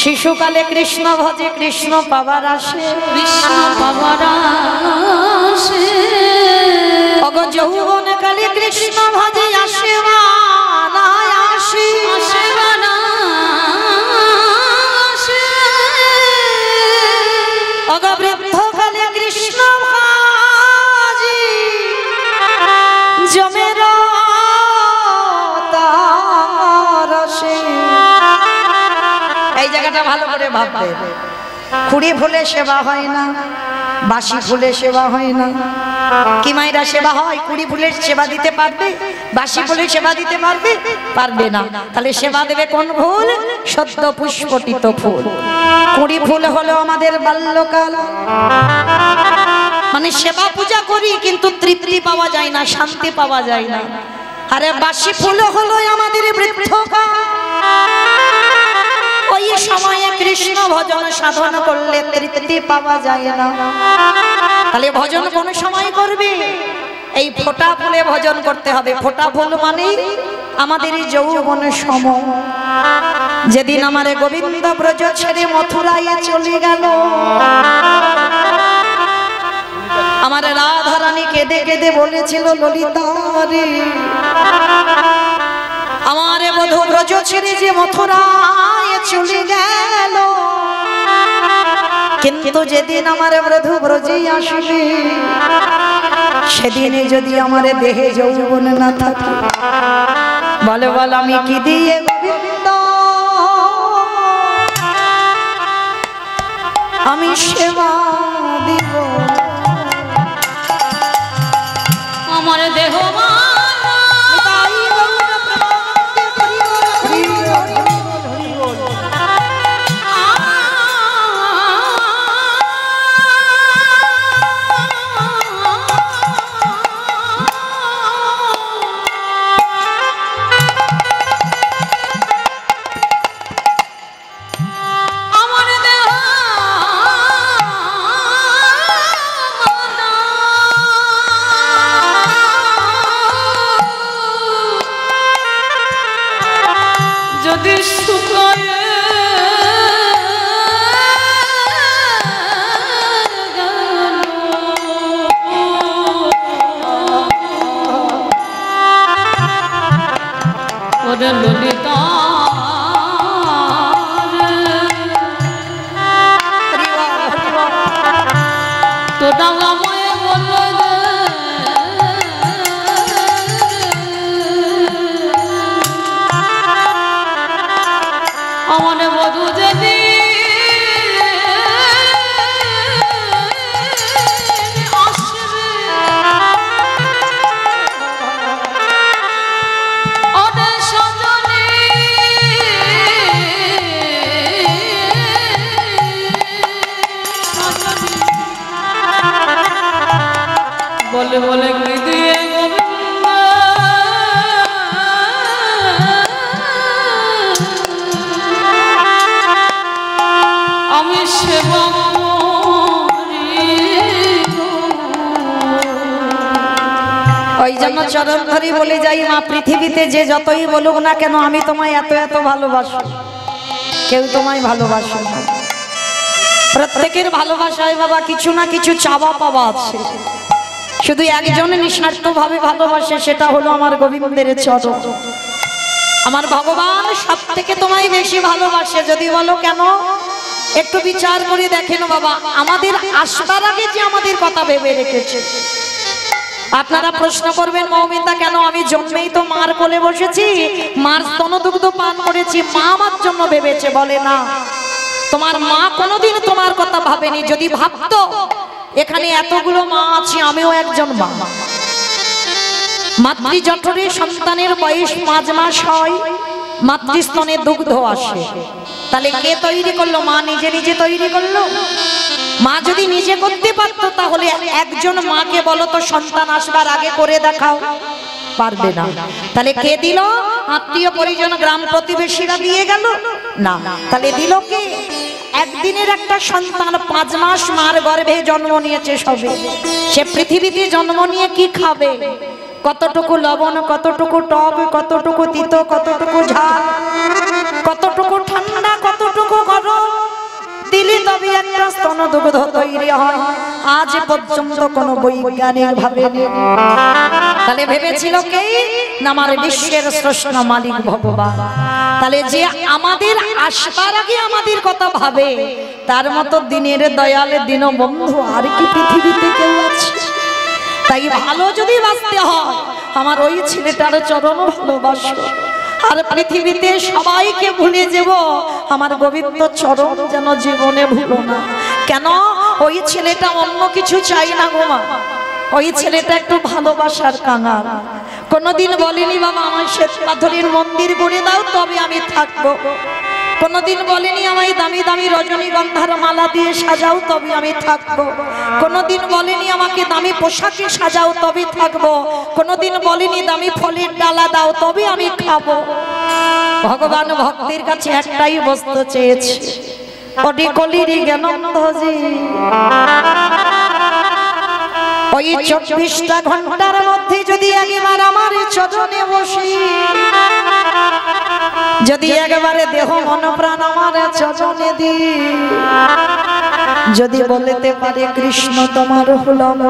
শিশুকালে কৃষ্ণ ভজে কৃষ্ণ পাবার আসে, কৃষ্ণ পাবার আসে, অগ যৌবন কালে কৃষ্ণ ভজে আসে না আসে, আসে না আসে, অগ বৃদ্ধ কালে কৃষ্ণ ভজে জমের তার আসে। এই জায়গাটা ভালো করে ভাববে। কুড়ি ফুলে সেবা হয় না, বাসি ফুলে সেবা হয় না। কি মায়েরা সেবা হয়? কুড়ি ফুলের সেবা দিতে পারবে? বাসি ফুলের সেবা দিতে পারবে? পারবে না। তাহলে সেবা দেবে কোন ফুল? সদ্য পুষ্পটিত ফুল। কুড়ি ফুল হলো আমাদের বাল্যকাল, মানে সেবা পূজা করি কিন্তু তৃপ্তি পাওয়া যায় না, শান্তি পাওয়া যায় না। আরে বাসি ফুল হলো আমাদের বৃদ্ধকাল, ওই সময়ে কৃষ্ণ ভজন সাধন করলে তৃপ্তি পাওয়া যায় না। তাহলে ভজন কোন সময় করবে? এই ফোঁটা ফুলে ভজন করতে হবে। ফোঁটা ফুল মানে আমাদের যৌবন সম। যেদিন আমার গোবিন্দ ব্রজ ছেড়ে মথুরায় চলে গেল, আমার রাধা রানী কেঁদে কেঁদে বলেছিল, ললিতা রে, আমার বধূ ব্রজ ছেড়ে যে মথুরায় চলে গেল, কিন্তু যেদিন আমার বধূ ব্রজে আসবে সেদিনে যদি আমার দেহে যৌবন না থাকে, বলে বল আমি কি দিয়ে গোবিন্দ আমি সেবা দিব? আমার দেহ তো ডাঙাময় বলল আমার বধূ যদি আসবে ওরে সজনী বলে বলে কি দিয়ে গোবিন্দ আমি সেবা ওই জন্য চরণ ধরি বলে যাই মা, পৃথিবীতে যে যতই বলুক না কেন আমি তোমায় এত এত ভালোবাসি, কেউ তোমায় ভালোবাসে না। প্রত্যেকের ভালোবাসায় বাবা কিছু না কিছু চাওয়া পাওয়া আছে। শুধু একজন নিঃস্বার্থ ভাবে ভালোবাসে, সেটা হলো আমার গোবিন্দের চরণ। আমার ভগবান সব থেকে তোমায় বেশি ভালোবাসে। যদি বলো কেন, একটু বিচার করে দেখেন বাবা, আমাদের আসবার আগে যে আমাদের কথা ভেবে রেখেছে। আপনারা প্রশ্ন করবেন মৌমিতা কেন, আমি জন্মেই তো মার কোলে বসেছি, মার স্তনদুগ্ধ পান করেছি, মা আমার জন্য ভেবেছে। বলে না, তোমার মা কোনোদিন তোমার কথা ভাবেনি। যদি ভাবতো, এখানে এতগুলো মা আছে, আমিও একজন মা। মাতৃজঠরে সন্তানের বয়স 5 মাস হয়, মাতৃস্তনে দুগ্ধ আসে। তাহলে কে তৈরি করলো? মা নিজে নিজে তৈরি করলো। মা যদি নিজে করতে পারতো, তাহলে একজন মাকে বলো তো সন্তান আসবার আগে করে দেখাও, পারবে না। তাহলে কে দিল? আত্মীয় পরিজন, গ্রাম প্রতিবেশীরা দিয়ে গেল না। তাহলে দিল কে? একদিনের একটা সন্তান 5 মাস মার গর্ভে জন্ম নিয়েছে সবে। সে পৃথিবীতে জন্ম নিয়ে কি খাবে? কতটুকু লবণ, কতটুকু টক, কতটুকু তিতো, কতটুকু ঝাল, কতটুকু ঠান্ডা, কতটুকু গরম দিলে তবে একটা স্তনদুগ্ধ তৈরি হয়। আজ পর্যন্ত কোনো বৈজ্ঞানিক ভাবে নেই। তাহলে ভেবেছিল কে? না, আমার বিশ্বের স্রষ্টা মালিক ভগবান। তাহলে যে আমাদের আসবার আগে আমাদের কথা ভাবে, তার মতো দিনের দয়াল দীনবন্ধু আর কি পৃথিবীতে কেউ আছে? তাই ভালো যদি বাঁচতে হয়, আমার ওই ছেলেটার চরণ ভালোবাসো। আর পৃথিবীতে সবাইকে ভুলে যাব, আমার গোবিন্দ চরণ যেন জীবনে ভুলো না। কেন? ওই ছেলেটা অন্য কিছু চাই না গো মা, ওই ছেলেটা একটু ভালোবাসার কাঙাল। কোনোদিন বলেনি বাবা আমার শ্বেত পাথরের মন্দির গড়ে দাও তবে আমি থাকবো। কোনোদিন বলেনি আমায় দামি দামি রজনীগন্ধার মালা দিয়ে সাজাও তবে আমি থাকবো। কোনোদিন বলেনি আমাকে দামি পোশাকে সাজাও তবে থাকবো। কোনোদিন বলেনি দামি ফলের ডালা দাও তবে আমি খাবো। ভগবান ভক্তের কাছে একটাই বস্তু চেয়েছে, ওটি কলিরি জ্ঞানন্দজি। ওই 24টা ঘন্টার মধ্যে যদি একবার আমার চরণে বসি, যদি একবারে দেহ মন প্রাণ আমার চরণে দি, যদি বলতে পারে কৃষ্ণ তোমার হলাম।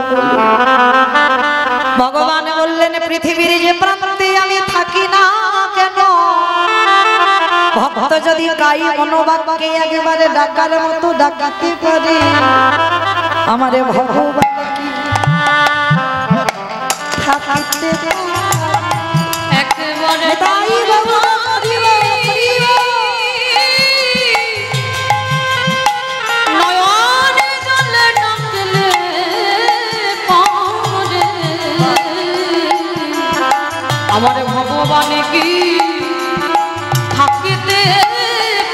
ভগবান বললেন পৃথিবীর যে প্রান্তে আমি থাকি না কেন, ভক্ত যদি গাই মনোবাক্যে একেবারে ডাকার মতো ডাকাতে পারে, আমারে ভগবান থাকতে একেবারে তাই নয়নে জলে ডাকলে পরে আমার ভগবান কি থাকিতে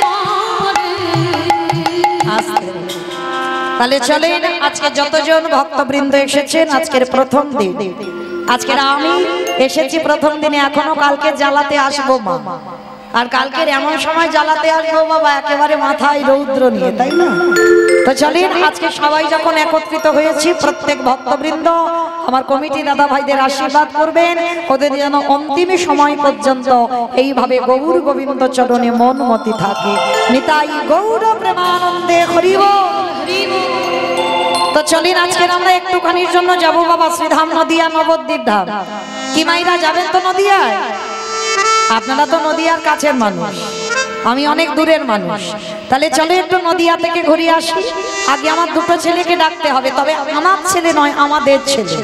পারে। তাহলে চলেন, আজকে যতজন ভক্তবৃন্দ এসেছেন, আজকের প্রথম দিন, আজকের আমি এসেছি প্রথম দিনে, এখনো কালকে জ্বালাতে আসবো মা। আর কালকের এমন সময় জ্বালাতে আসবো বাবা একেবারে মাথায় রৌদ্র নিয়ে, তাই না? তো চলেন, আজকে সবাই যখন একত্রিত হয়েছি, প্রত্যেক ভক্তবৃন্দ আমার কমিটি দাদা ভাইদের আশীর্বাদ করবেন, ওদের যেন অন্তিম সময় পর্যন্ত এইভাবে গৌর গোবিন্দ চরণে মন মতি থাকে। নিতাই গৌর প্রেমানন্দে হরি বল। তো চলেন, আজকের আমরা একটুখানির জন্য যাব বাবা শ্রীধাম নদিয়া নবদ্বীপ ধাম। কি মাইরা যাবেন তো নদিয়ায়? আপনারা তো নদিয়ার কাছের মানুষ, আমি অনেক দূরের মানুষ। তাহলে চলো একটু নদিয়া থেকে ঘুরে আসি। আগে আমার দুটো ছেলেকে ডাকতে হবে, তবে আমার ছেলে নয়, আমাদের ছেলে।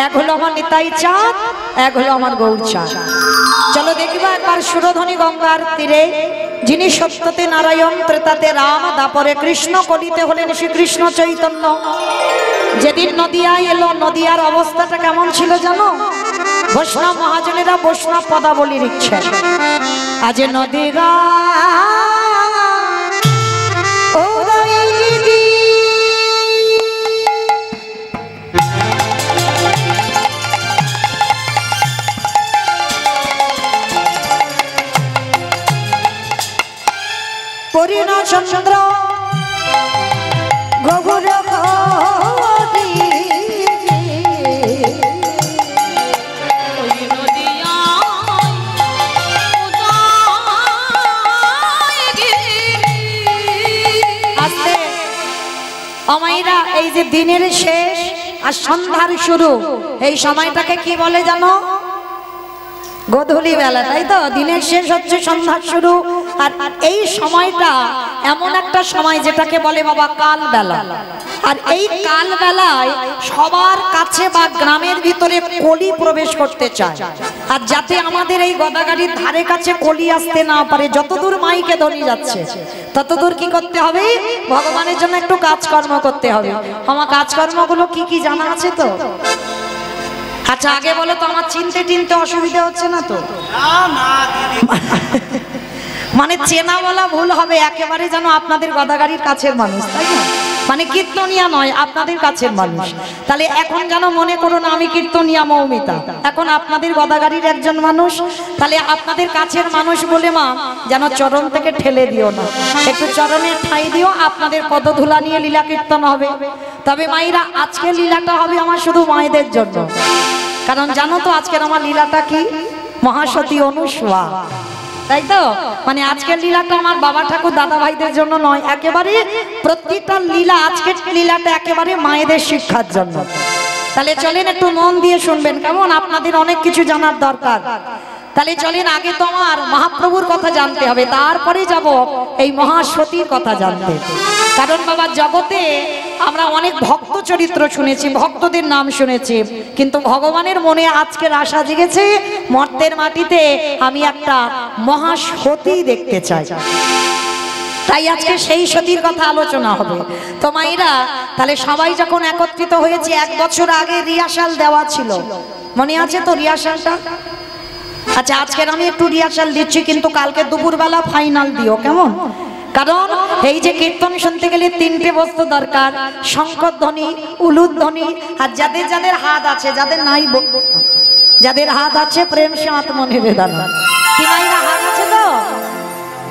এক হলো আমার নিতাই চাঁদ, এক হলো আমার গৌর চাঁদ। চলো দেখবা একবার সুরধ্বনি গঙ্গার তীরে, যিনি সত্যতে নারায়ণ, ত্রেতাতে রাম, দাপরে কৃষ্ণ, কলিতে হলেন শ্রীকৃষ্ণ চৈতন্য। যেদিন নদিয়ায় এলো, নদিয়ার অবস্থাটা কেমন ছিল জানো? বৈষ্ণব মহাজনেরা বৈষ্ণব পদাবলী লিখছেন। আজ নদীরা পরিণ চন্দ্র গগর অমাইরা, এই যে দিনের শেষ আর সন্ধ্যার শুরু, এই সময়টাকে কি বলে জানো? গোধূলি বেলা, তাই তো? দিনের শেষ হচ্ছে, সন্ধ্যার শুরু। আর এই সময়টা এমন একটা সময় যেটাকে বলে বাবা কাল বেলা। আর এই কাল বেলায় সবার কাছে বা গ্রামের ভিতরে কলি প্রবেশ করতে চায়। আর যাতে আমাদের এই গদাগাড়ির ধারে কাছে কলি আসতে না পারে, যতদূর মাইকে ধরে যাচ্ছে ততদূর কি করতে হবে? ভগবানের জন্য একটু কাজকর্ম করতে হবে। আমার কাজকর্মগুলো কি কি জানা আছে তো? আচ্ছা আগে বলো তো, আমার চিনতে টিনতে অসুবিধা হচ্ছে না তো? মানে চেনা বলা ভুল হবে, একেবারে যেন আপনাদের গদাগাড়ির কাছের মানুষ, তাই না? মানে কীর্তনিয়া নয়, আপনাদের কাছের মানুষ। তাহলে এখন যেন মনে করো না আমি কীর্তনিয়া মৌমিতা, এখন আপনাদের গদাগাড়ির একজন মানুষ। তাহলে আপনাদের কাছের মানুষ বলে মা যেন চরণ থেকে ঠেলে দিও না, একটু চরণের ঠাঁই দিও। আপনাদের পদধূলা নিয়ে লীলা কীর্তন হবে। তবে মায়েরা, আজকে লীলাটা হবে আমার শুধু মায়েদের জন্য। কারণ জানো তো আজকের আমার লীলাটা কি? মহাসতী অনুসূয়া, তাই তো? মানে আজকের লীলাটা আমার বাবা ঠাকুর দাদা ভাইদের জন্য নয়, একেবারে প্রত্যেকটা লীলা, আজকের লীলাটা একেবারে মায়েদের শিক্ষার জন্য। তাহলে চলেন একটু মন দিয়ে শুনবেন, কেমন? আপনাদের অনেক কিছু জানার দরকার। তাহলে চলেন, আগে তো আমার মহাপ্রভুর কথা জানতে হবে, তারপরে যাব এই মহাসতীর কথা জানতে। কারণ বাবা, জগতে আমরা অনেক ভক্ত চরিত্র শুনেছি, ভক্তদের নাম শুনেছি, কিন্তু ভগবানের মনে আজকের আশা জেগেছে, মর্তের মাটিতে আমি একটা মহাসতী দেখতে চাই। তাই আজকে সেই সতীর কথা আলোচনা হবে। তো মায়েরা, তাহলে সবাই যখন একত্রিত হয়েছে, 1 বছর আগে রিহার্সাল দেওয়া ছিল, মনে আছে তো রিহার্সালটা? আচ্ছা আজকের আমি একটু রিহার্সাল দিচ্ছি, কিন্তু কালকে দুপুরবেলা ফাইনাল দিও, কেমন? কারণ এই যে কীর্তন শুনতে গেলে 3টে বস্তু দরকার: শঙ্খধ্বনি, উলুধ্বনি, আর যাদের যাদের হাত আছে, যাদের নাই, যাদের হাত আছে প্রেম সে আত্মনিবেদন। কি মাইরা হাত আছে তো?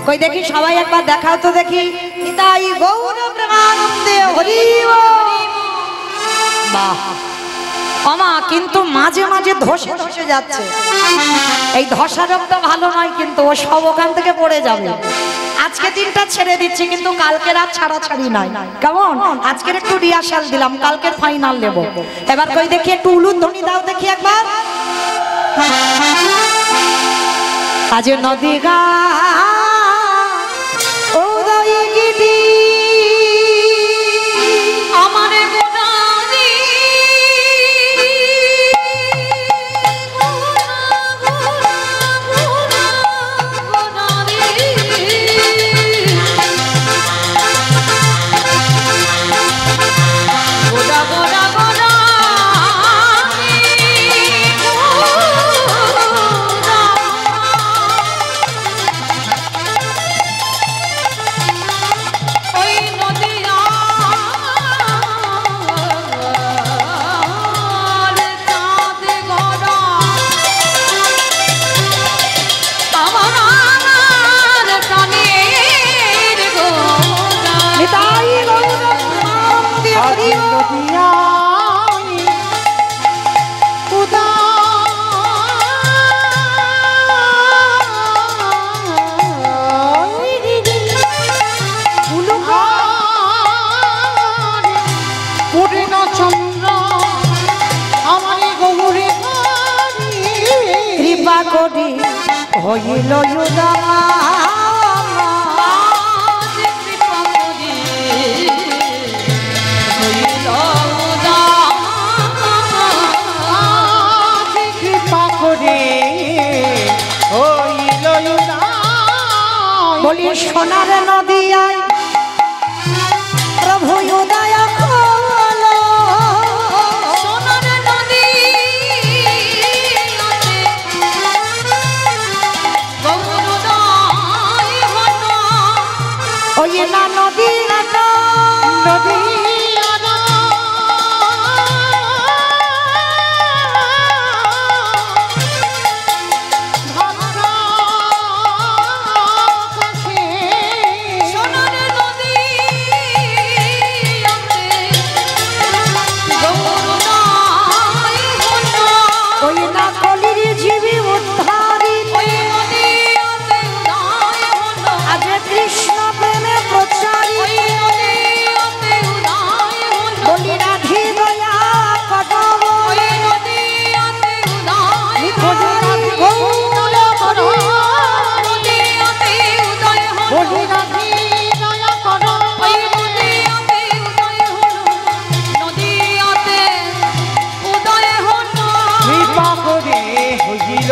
কই দেখি সবাই একবার দেখাও তো দেখি। নিতাই গৌর প্রেমানন্দে হরি বল। বাহ আমা, কিন্তু মাঝে মাঝে ধসে ধসে যাচ্ছে। এই ধসা রোগটা ভালো নয়, কিন্তু ও সব ওখান থেকে পড়ে যাবে। আজকে দিনটা ছেড়ে দিচ্ছি, কিন্তু কালকে রাত ছাড়াছাড়ি নাই, কেমন? আজকের একটু রিহার্সাল দিলাম, কালকের ফাইনাল দেব। এবার কই দেখি একটু উলুধ্বনি দাও দেখি একবার। আজ নদী গা হইল বলি সোনার নদিয়ায় প্রভু উদয় হলো সোনার নদী গৌরোদয় হলো ওই না নদী নদী সোনার নদী গৌরোদয় হলো ওই না কলির জীবী উদ্ধারী ওই নদীতে উদয় হলো আজ কৃষ্ণ প্রেমে প্রচারী ওই নদীতে উদয় হলো বলি রাধি দয়া কদম ওই নদীতে উদয় নিখোঁজ রাধি গৌর করো নদীতে উদয় হলো বলি রাধি দয়া করো ওই নদীতে উদয় হলো নদীতে উদয় হলো কৃপা করে হইল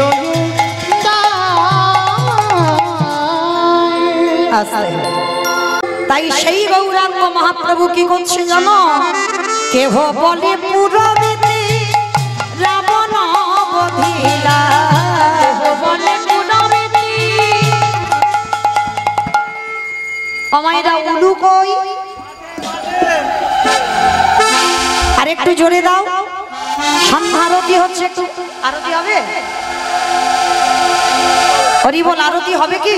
তাই সেই গৌরাঙ্গ মহাপ্রভু কি করছে জানো কেহ বলে পুরবেতে রাবণ বধিলা বলে পুনবেতি আমায়রা উলু কই আর একটু জোরে দাও সন্ধ্যা আরতি হচ্ছে একটু আরতি হবে হরি বল আরতি হবে কি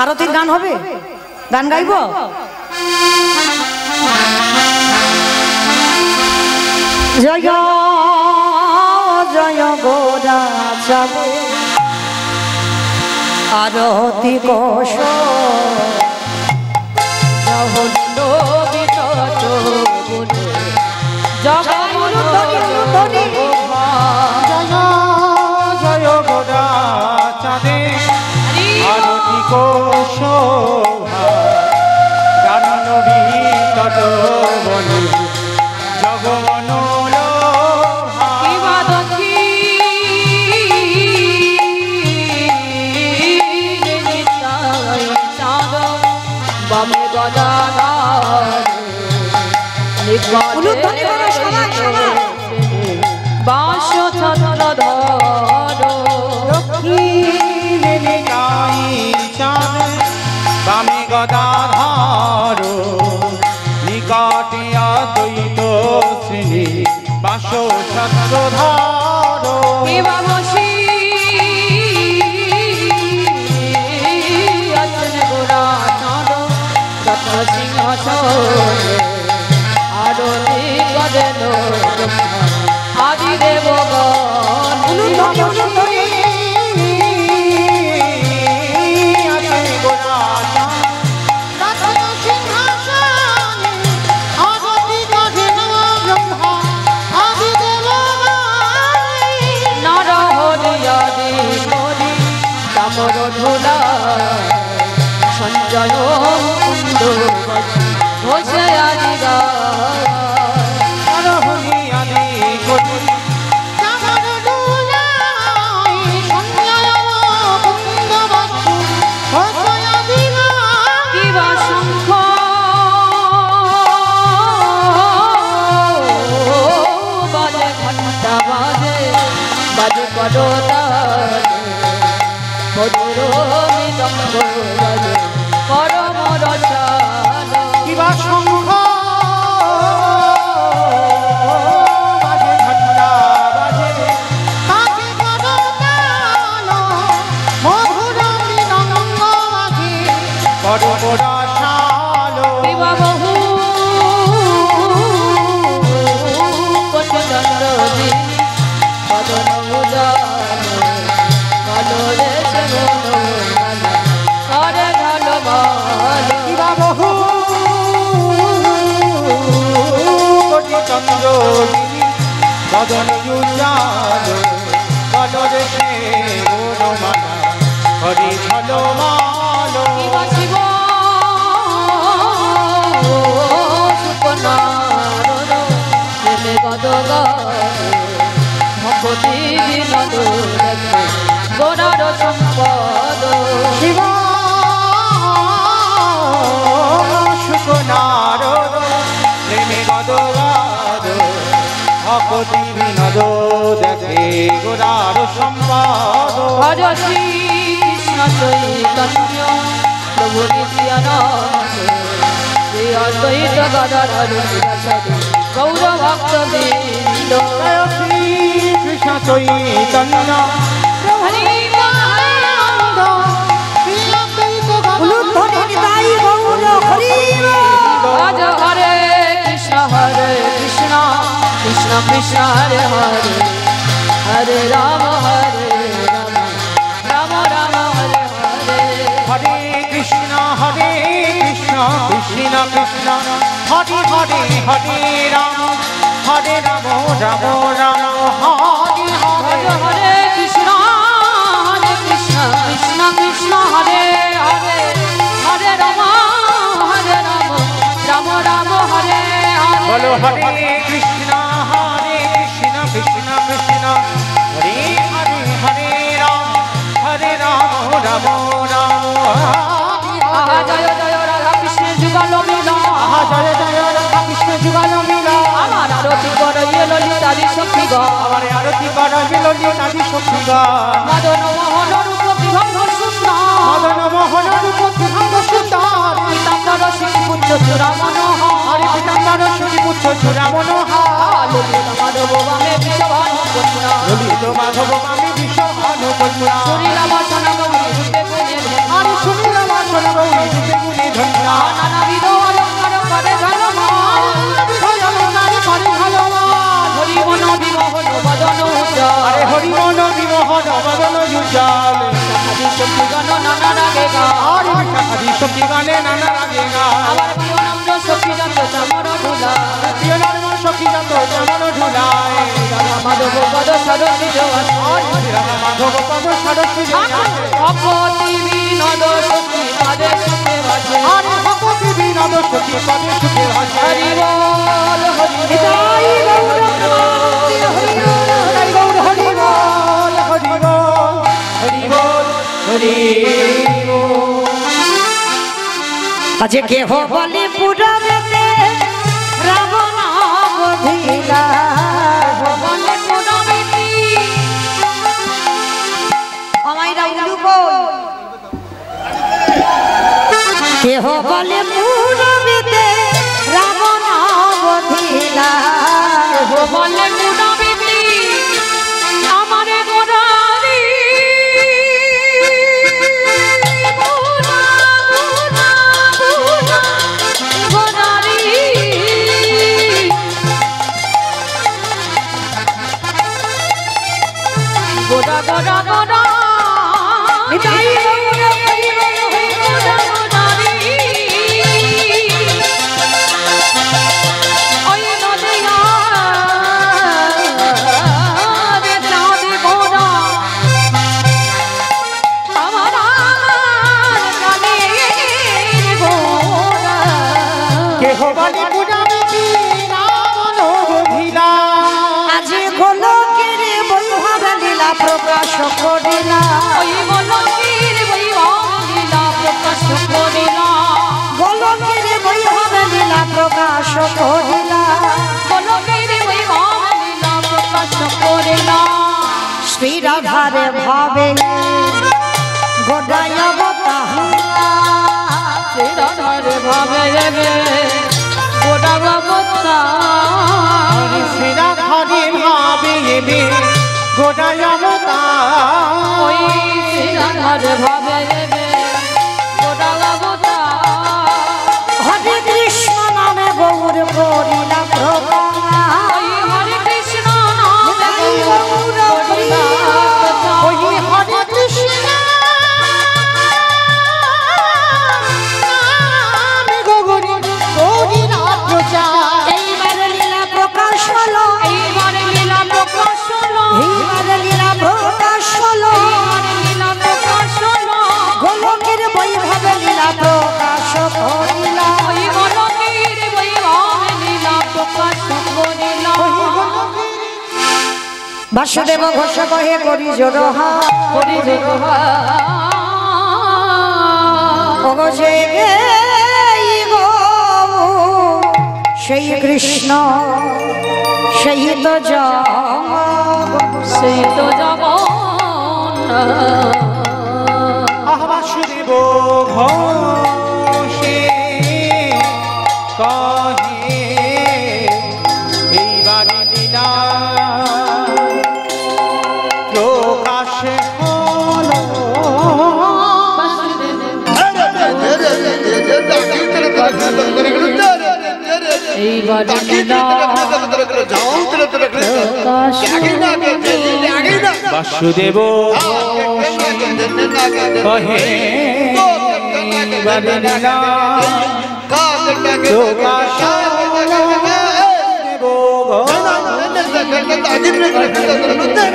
আরতির গান হবে গান গাইবো জয় জয় গোরা যাবে আরতি কোশ জয় গোরা চাঁদে আরতি কোশ জাহ্নবী তট বনে জগমনোল উলুধ্বনি করো সবাই সবাই বাস ছত্র ধর দক্ষিণে গাই চাঁদ বামে গদাধর নিকটে অদ্বৈত শ্রেণী বাস ছত্রধর বসি আছেন গোরা চাঁদ রত্ন সিংহাসন আরতি করেন আদি দেবগণ উলুধ্বনি উলুধ্বনি নরহরি করি চামর ধুলা সঞ্জয় কুন্দ ঘোষে আদি কিবা শঙ্খ বাজে ঘন্টা বাজে বাজে করোনা মধুর মৃদঙ্গ বাজে পরম রসাল কিবা শঙ্খ বাজে ঘণ্টা বাজে বাজে করতাল মধুর মৃদঙ্গ বাজে পরম রসাল বিবাহ বহু পচন্দি কদন উদান ভালো দেশে করে ভালো ভালো কিবা বহু কোটি চন্দ্রদিনী বদন উজ্জ্বল কলরে সে গুণমালা হরি ঝলমাল শিবা শিব সুপনারণ প্রেমে গদগ ভগবতী বিনোদ গোড়ার সম্পদ শিবা ভকতি বিনোদ দেখে গোরার সম্পাদ ভজ শ্রী কৃষ্ণ চৈতন্য প্রভু নিত্যানন্দ শ্রী অদ্বৈত গদাধর শিবাসাদি গৌর ভক্ত বৃন্দ জয় শ্রী কৃষ্ণ চৈতন্য হরি গোবিন্দ উলুধ্বনি নিতাই গৌর হরি ভজ হরে কৃষ্ণ কৃষ্ণ কৃষ্ণ হরে হরে হরে রাম রাম রাম হরে হরে হরে কৃষ্ণ কৃষ্ণ কৃষ্ণ হরে হরে হরে রাম রাম রাম হরে ভজ হরে হরে কৃষ্ণ কৃষ্ণ কৃষ্ণ হরে হরে হরে রাম রাম রাম হরে হরে বলো হরে কৃষ্ণ কৃষ্ণ কৃষ্ণ হরে হরে হরে রাম রাম রাম আহা জয় জয় রাধা কৃষ্ণের যুগল মিলন আহা জয় জয় রাধা কৃষ্ণ যুগল মিলন আমার আরতি করে ললিতাদি সখীগণ আমার আরতি করা ললিতাদি সখীগণ মদন মোহন রূপ বিভঙ্গ সুন্দর মদন মোহন রূপ বিভঙ্গ সুন্দর পীতাম্বর শ্রী পুত্র চূড়া মনোহর হরে পীতাম্বর শ্রী পুত্র চূড়া মনোহর ললিত মাধব বামে বিশ্বভানু কন্যা ললিত মাধব আমি বিশ্বভানু কন্যা শরীরা বাসনা গৌরী রূপে গুণে আরে শুনিলা বাসনা গৌরী রূপে গুণে ধন্য নানাবিধ অলঙ্কার করে ঝলমল হরি মন বিমোহন বদন উজ্জ্বল আরে হরি মন বিমোহন বদন উজ্জ্বল আদি সখীগণ নানা রাগে গান আরে আদি সখী গানে নানা রাগে গান আমার প্রিয় নম্র সখী যত চামর ঢুলা প্রিয় নর্ম সখী যত চামর ঝুলায় মাধব পদ সরসী জোয়ার শ্রী রাধা মাধব পদ সরস্বতী ভগবতী বিনোদ সখী পাদে সুখে বাজে আরে ভগবতী বিনোদ সখী পদে সুখে ভাসে হরি বল হরি নিতাই গৌর প্রেমানন্দে হরি হরি বল হরি বল হরি বল হরি বল হরি বল আজে কেহ বলে পুরবেতে রাবণ বধিলা বলে পুনমিতি আমাইরা উলুব কেহ বলে পুরবেতে রাবণ বধিলা বলে পুনমিতি আমার গোরারি গোরারি গোরা গোরা গোরা নিতাই গৌর হরি বল হরি বল গোরারি ওই নদিয়া রে চাঁদ গোরা আমার কানের গোরা কেহ বলে পুরামিতি রাবণ বধিলা আজি গোলকের বৈভব লীলা প্রকাশ করিলা ওই বলবীর বৈভব লীলা প্রকাশ করিলা গোলকের বৈভব লীলা প্রকাশ করিলা বলবীর বৈভব লীলা প্রকাশ করিলা শ্রী রাধারে ভাবে গোদায় অবতাহা শ্রীরাধার ভাবে রে গোটা গবতা শ্রী রাধারে ভাবে এবে গোটায় অবতার ওই শ্রীরাধার ভাবে রে গোটা গবতা হরে কৃষ্ণ নামে গৌর করিলা প্রকাশ ওই হরে কৃষ্ণ নামে গৌর করিলা ওই হরে কৃষ্ণ নামে গৌরী গৌরীনাথ প্রচার এইবার লীলা প্রকাশ হলো এইবার লীলা প্রকাশ হলো এইবার লীলা প্রকাশ হলো এইবার লীলা প্রকাশ হলো গোলকের বৈভব লীলা প্রকাশ করিলা ওই বলবীর বৈভব লীলা প্রকাশ করিলা বাসুদেব ঘোষ কহে করি জোরহা হরি জোহা ওগো যে গো সেই কৃষ্ণ সেই তো সেই তো জগন্নাথ বাসুদেব ঘোষে কহে এইবার লীলা প্রকাশ হলো এইবার বাসুদেব কহে এইবার লীলা প্রকাশ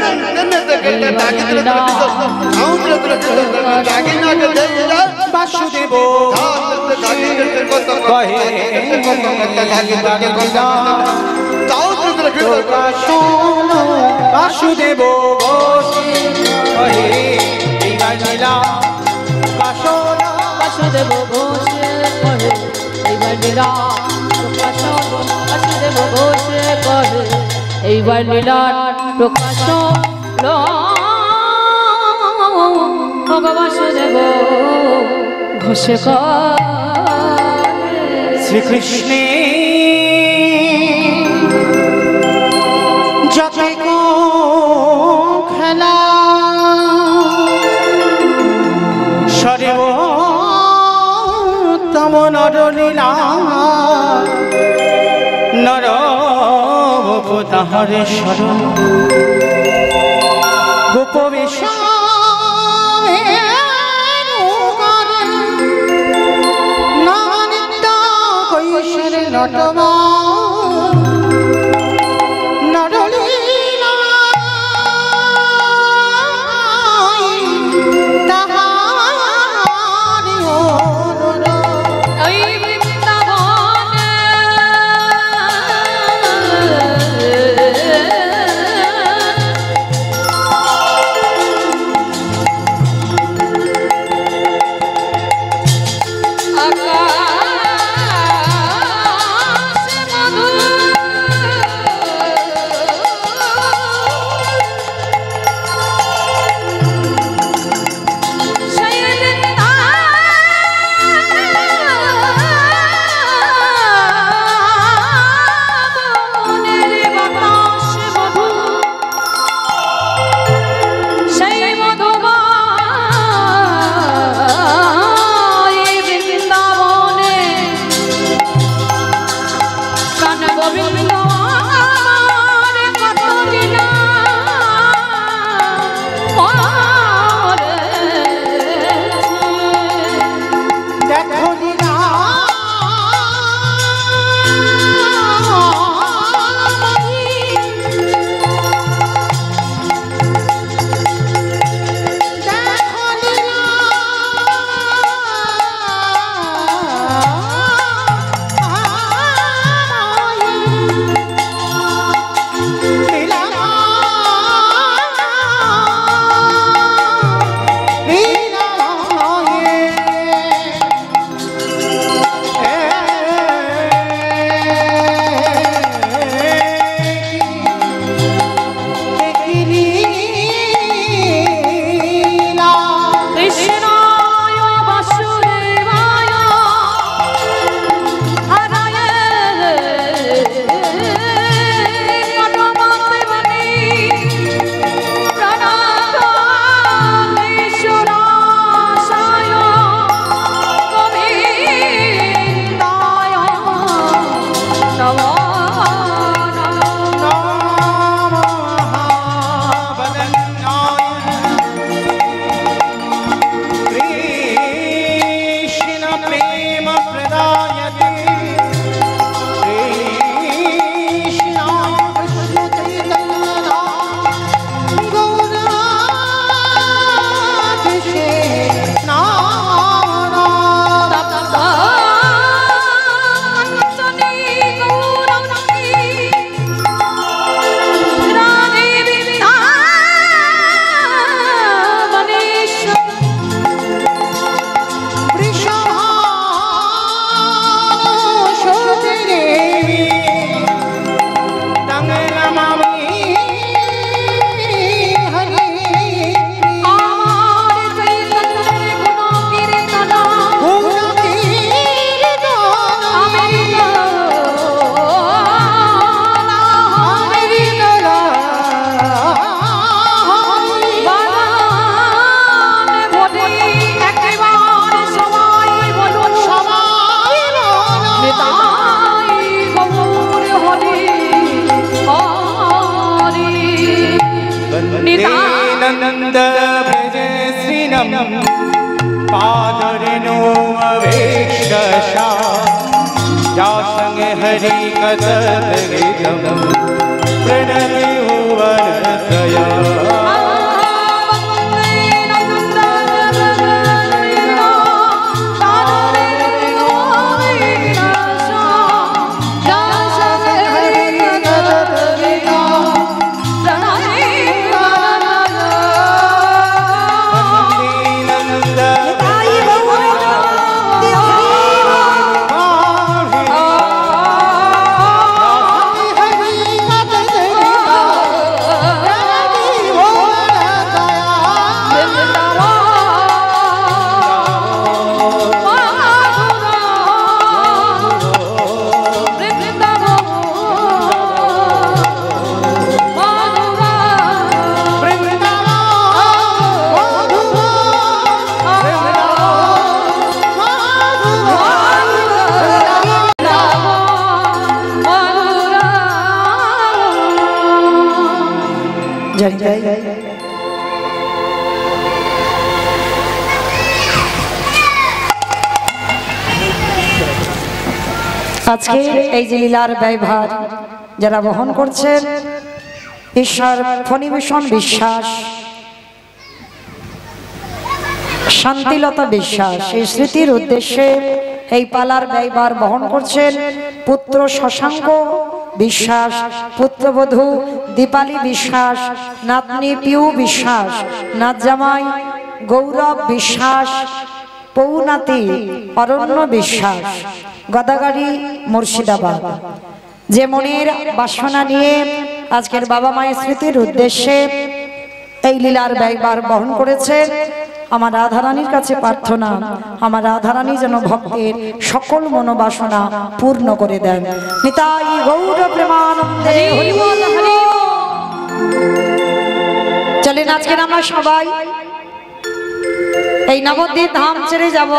হলো বাসুদেব কহে বাসুদেব কহে এইবার লীলা বাসুদেব ঘোষে কহে এইবার লীলা বাসুদেব ঘোষে কহে এইবার লীলা প্রকাশ বাসুদেব ঘোষে শ্রীকৃষ্ণে যতই খেলা সর্বোত্তম নরলীলা নরবতাহরে শরণ গোপবেশ নটমা নরলীলা তাহারি ওই বৃন্দাবনে আকাশ नंद भजे श्रीनम पादरेणु अवेक्षसा जा संग हरि कथत गीतम प्रणति हुवनतया আজকে এই যে লীলার ব্যয়ভার যারা বহন করছেন ঈশ্বর ফণীভূষণ বিশ্বাস, শান্তিলতা বিশ্বাস, এই স্মৃতির উদ্দেশ্যে এই পালার ব্যয়ভার বহন করছেন পুত্র শশাঙ্ক বিশ্বাস, পুত্রবধূ দীপালি বিশ্বাস, নাতনি পিউ বিশ্বাস, নাতজামাই গৌরব বিশ্বাস, পৌনাতি অরণ্য বিশ্বাস, গদাগাড়ি মুর্শিদাবাদ। যে মনের বাসনা নিয়ে আজকের বাবা মায়ের স্মৃতির উদ্দেশ্যে এই লীলার ব্যয়ভার বহন করেছেন, আমার রাধারানীর কাছে প্রার্থনা আমার রাধারানী যেন ভক্তের সকল মনোবাসনা পূর্ণ করে দেন। নিতাই গৌর প্রেমানন্দে হরি বল হরি বল। চলেন আজকের আমরা সবাই এই নবদ্বীপ ধাম ছেড়ে যাব।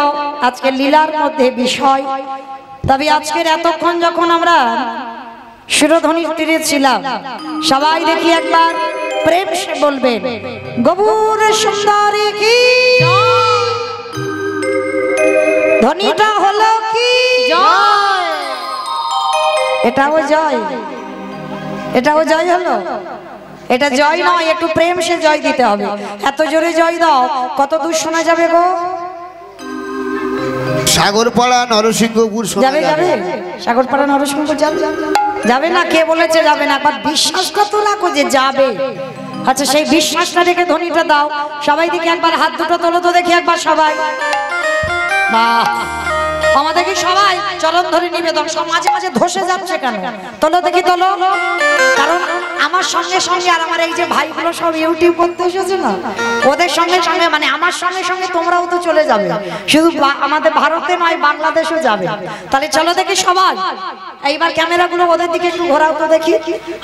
আজকের লীলার মধ্যে বিষয়, তবে আজকের এতক্ষণ যখন আমরা শিরোধনির তীরে ছিলাম, সবাই দেখি একবার প্রেম সে বলবেন গৌর সুন্দরী কি ধ্বনিটা হলো কি জয়। এটাও জয়, এটাও জয় হলো। এটা জয় নয়, একটু প্রেম সে জয় দিতে হবে। এত জোরে জয় দাও কত দূর শোনা যাবে গো? সাগরপাড়া নরসিংহপুর যাবে যাবে সাগরপাড়া নরসিংহপুর যাবে যাবে না? কে বলেছে যাবে না? একবার বিশ্বাসটা তো রাখো যে যাবে। আচ্ছা সেই বিশ্বাসটা রেখে ধ্বনিটা দাও। সবাই দেখি একবার হাত দুটো তোলো তো দেখি একবার সবাই। বাহ, আমাদের কি সবাই চরণ ধরে নিবেদন। সব মাঝে মাঝে ধসে যাচ্ছে কেন? তোলো দেখি তোলো। কারণ আমার সঙ্গে সঙ্গে আর আমার এই যে ভাইগুলো সব ইউটিউব করতে এসেছে না, ওদের সঙ্গে সঙ্গে মানে আমার সঙ্গে সঙ্গে তোমরাও তো চলে যাবে। শুধু আমাদের ভারতে নয় বাংলাদেশও যাবে। তাহলে চলো দেখি সবাই। এইবার ক্যামেরাগুলো ওদের দিকে একটু ঘোরাও তো দেখি।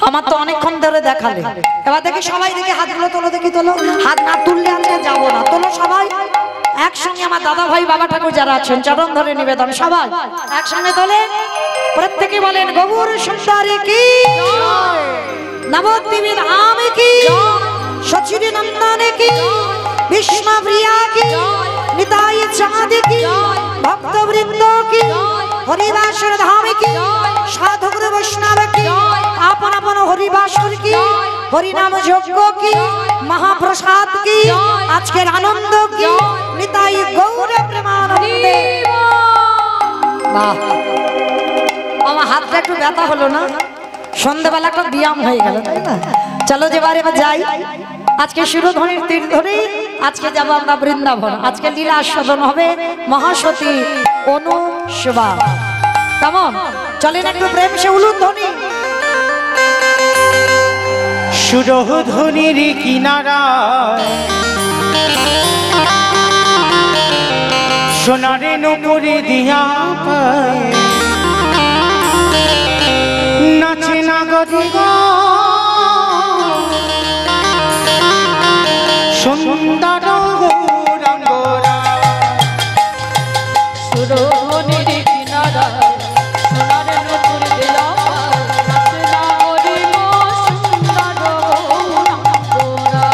আমার তো অনেকক্ষণ ধরে দেখালে। এবার দেখি সবাই দেখি হাতগুলো তোলো দেখি তোলো। হাত না তুললে আজকে যাবো না। তোলো সবাই একসঙ্গে। আমার দাদা ভাই বাবা ঠাকুর যারা আছেন চরণ ধরে নিবেদন, সবাই একসঙ্গে তোলে। প্রত্যেকে বলেন গৌর সুন্দরী কি নবদ্বীপ ধাম কি সচির নন্দন কি বিষ্ণু প্রিয়া কি নিতাই চাঁদ কি ভক্তবৃন্দ কি হরিবাসর ধাম কি সাধু গুরু বৈষ্ণব কি আপন আপন হরিবাসর কি হরিনাম যজ্ঞ কি মহাপ্রসাদ কি আজকের আনন্দ কি নিতাই গৌর প্রেমানন্দে। বাহ, আমার হাতটা একটু ব্যথা হলো না? সন্ধ্যাবেলা একটা ব্যায়াম হয়ে গেল, তাই না? চলো যেবার এবার যাই। আজকে শিরোধনির তীর ধরেই আজকে যাব আমরা বৃন্দাবন। আজকে লীলা আস্বাদন হবে মহাসতী অনুসুবা। কেমন? চলেন একটু প্রেম সে উলুধ্বনি। সুরধনির কিনারায় সোনারে নুপুরে দিয়া পায় নাচে নাগরি গো সুন্দর গৌরাঙ্গরা। সুরধনির কিনারায় সোনার নূপুর দিয়া নাচে নাগরি গো সুন্দর গৌরাঙ্গরা।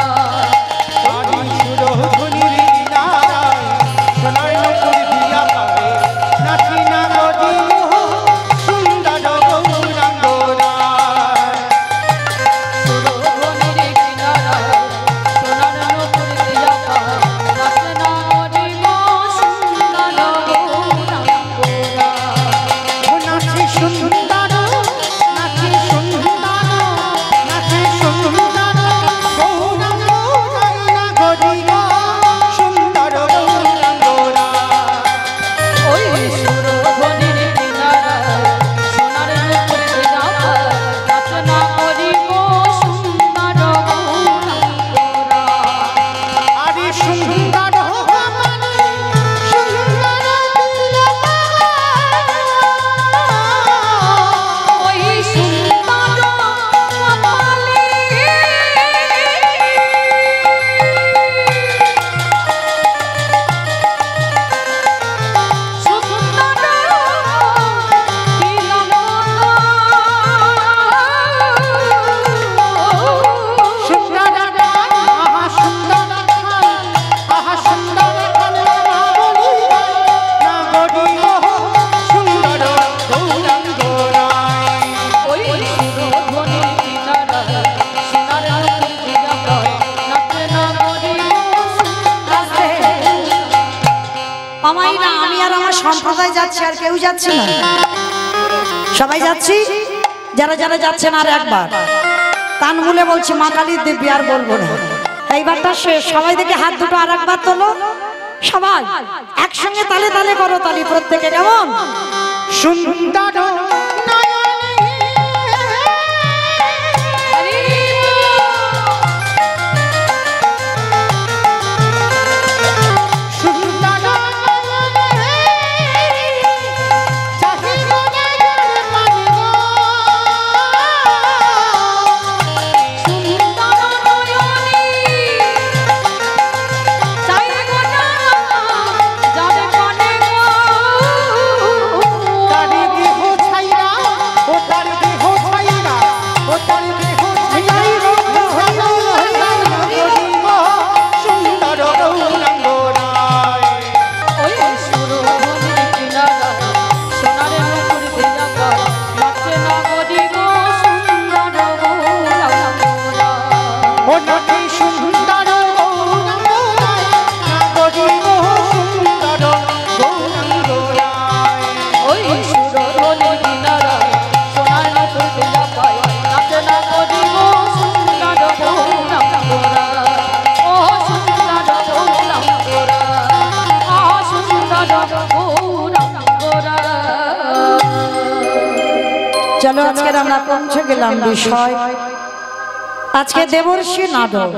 আমার সম্প্রদায় যাচ্ছে, আর কেউ যাচ্ছে না? সবাই যাচ্ছি? যারা যারা যাচ্ছেন আর একবার কান মুলে বলছি মা কালীর দিব্যি, আর বলবো না। এইবারটা শেষ। সবাই দেখে হাত দুটো আর একবার তোলো, সবাই একসঙ্গে তালে তালে করো তালি প্রত্যেকে। কেমন? সুন্দর চলো আজকে আমরা পৌঁছে গেলাম বিষয়। আজকে দেবর্ষি নাটক।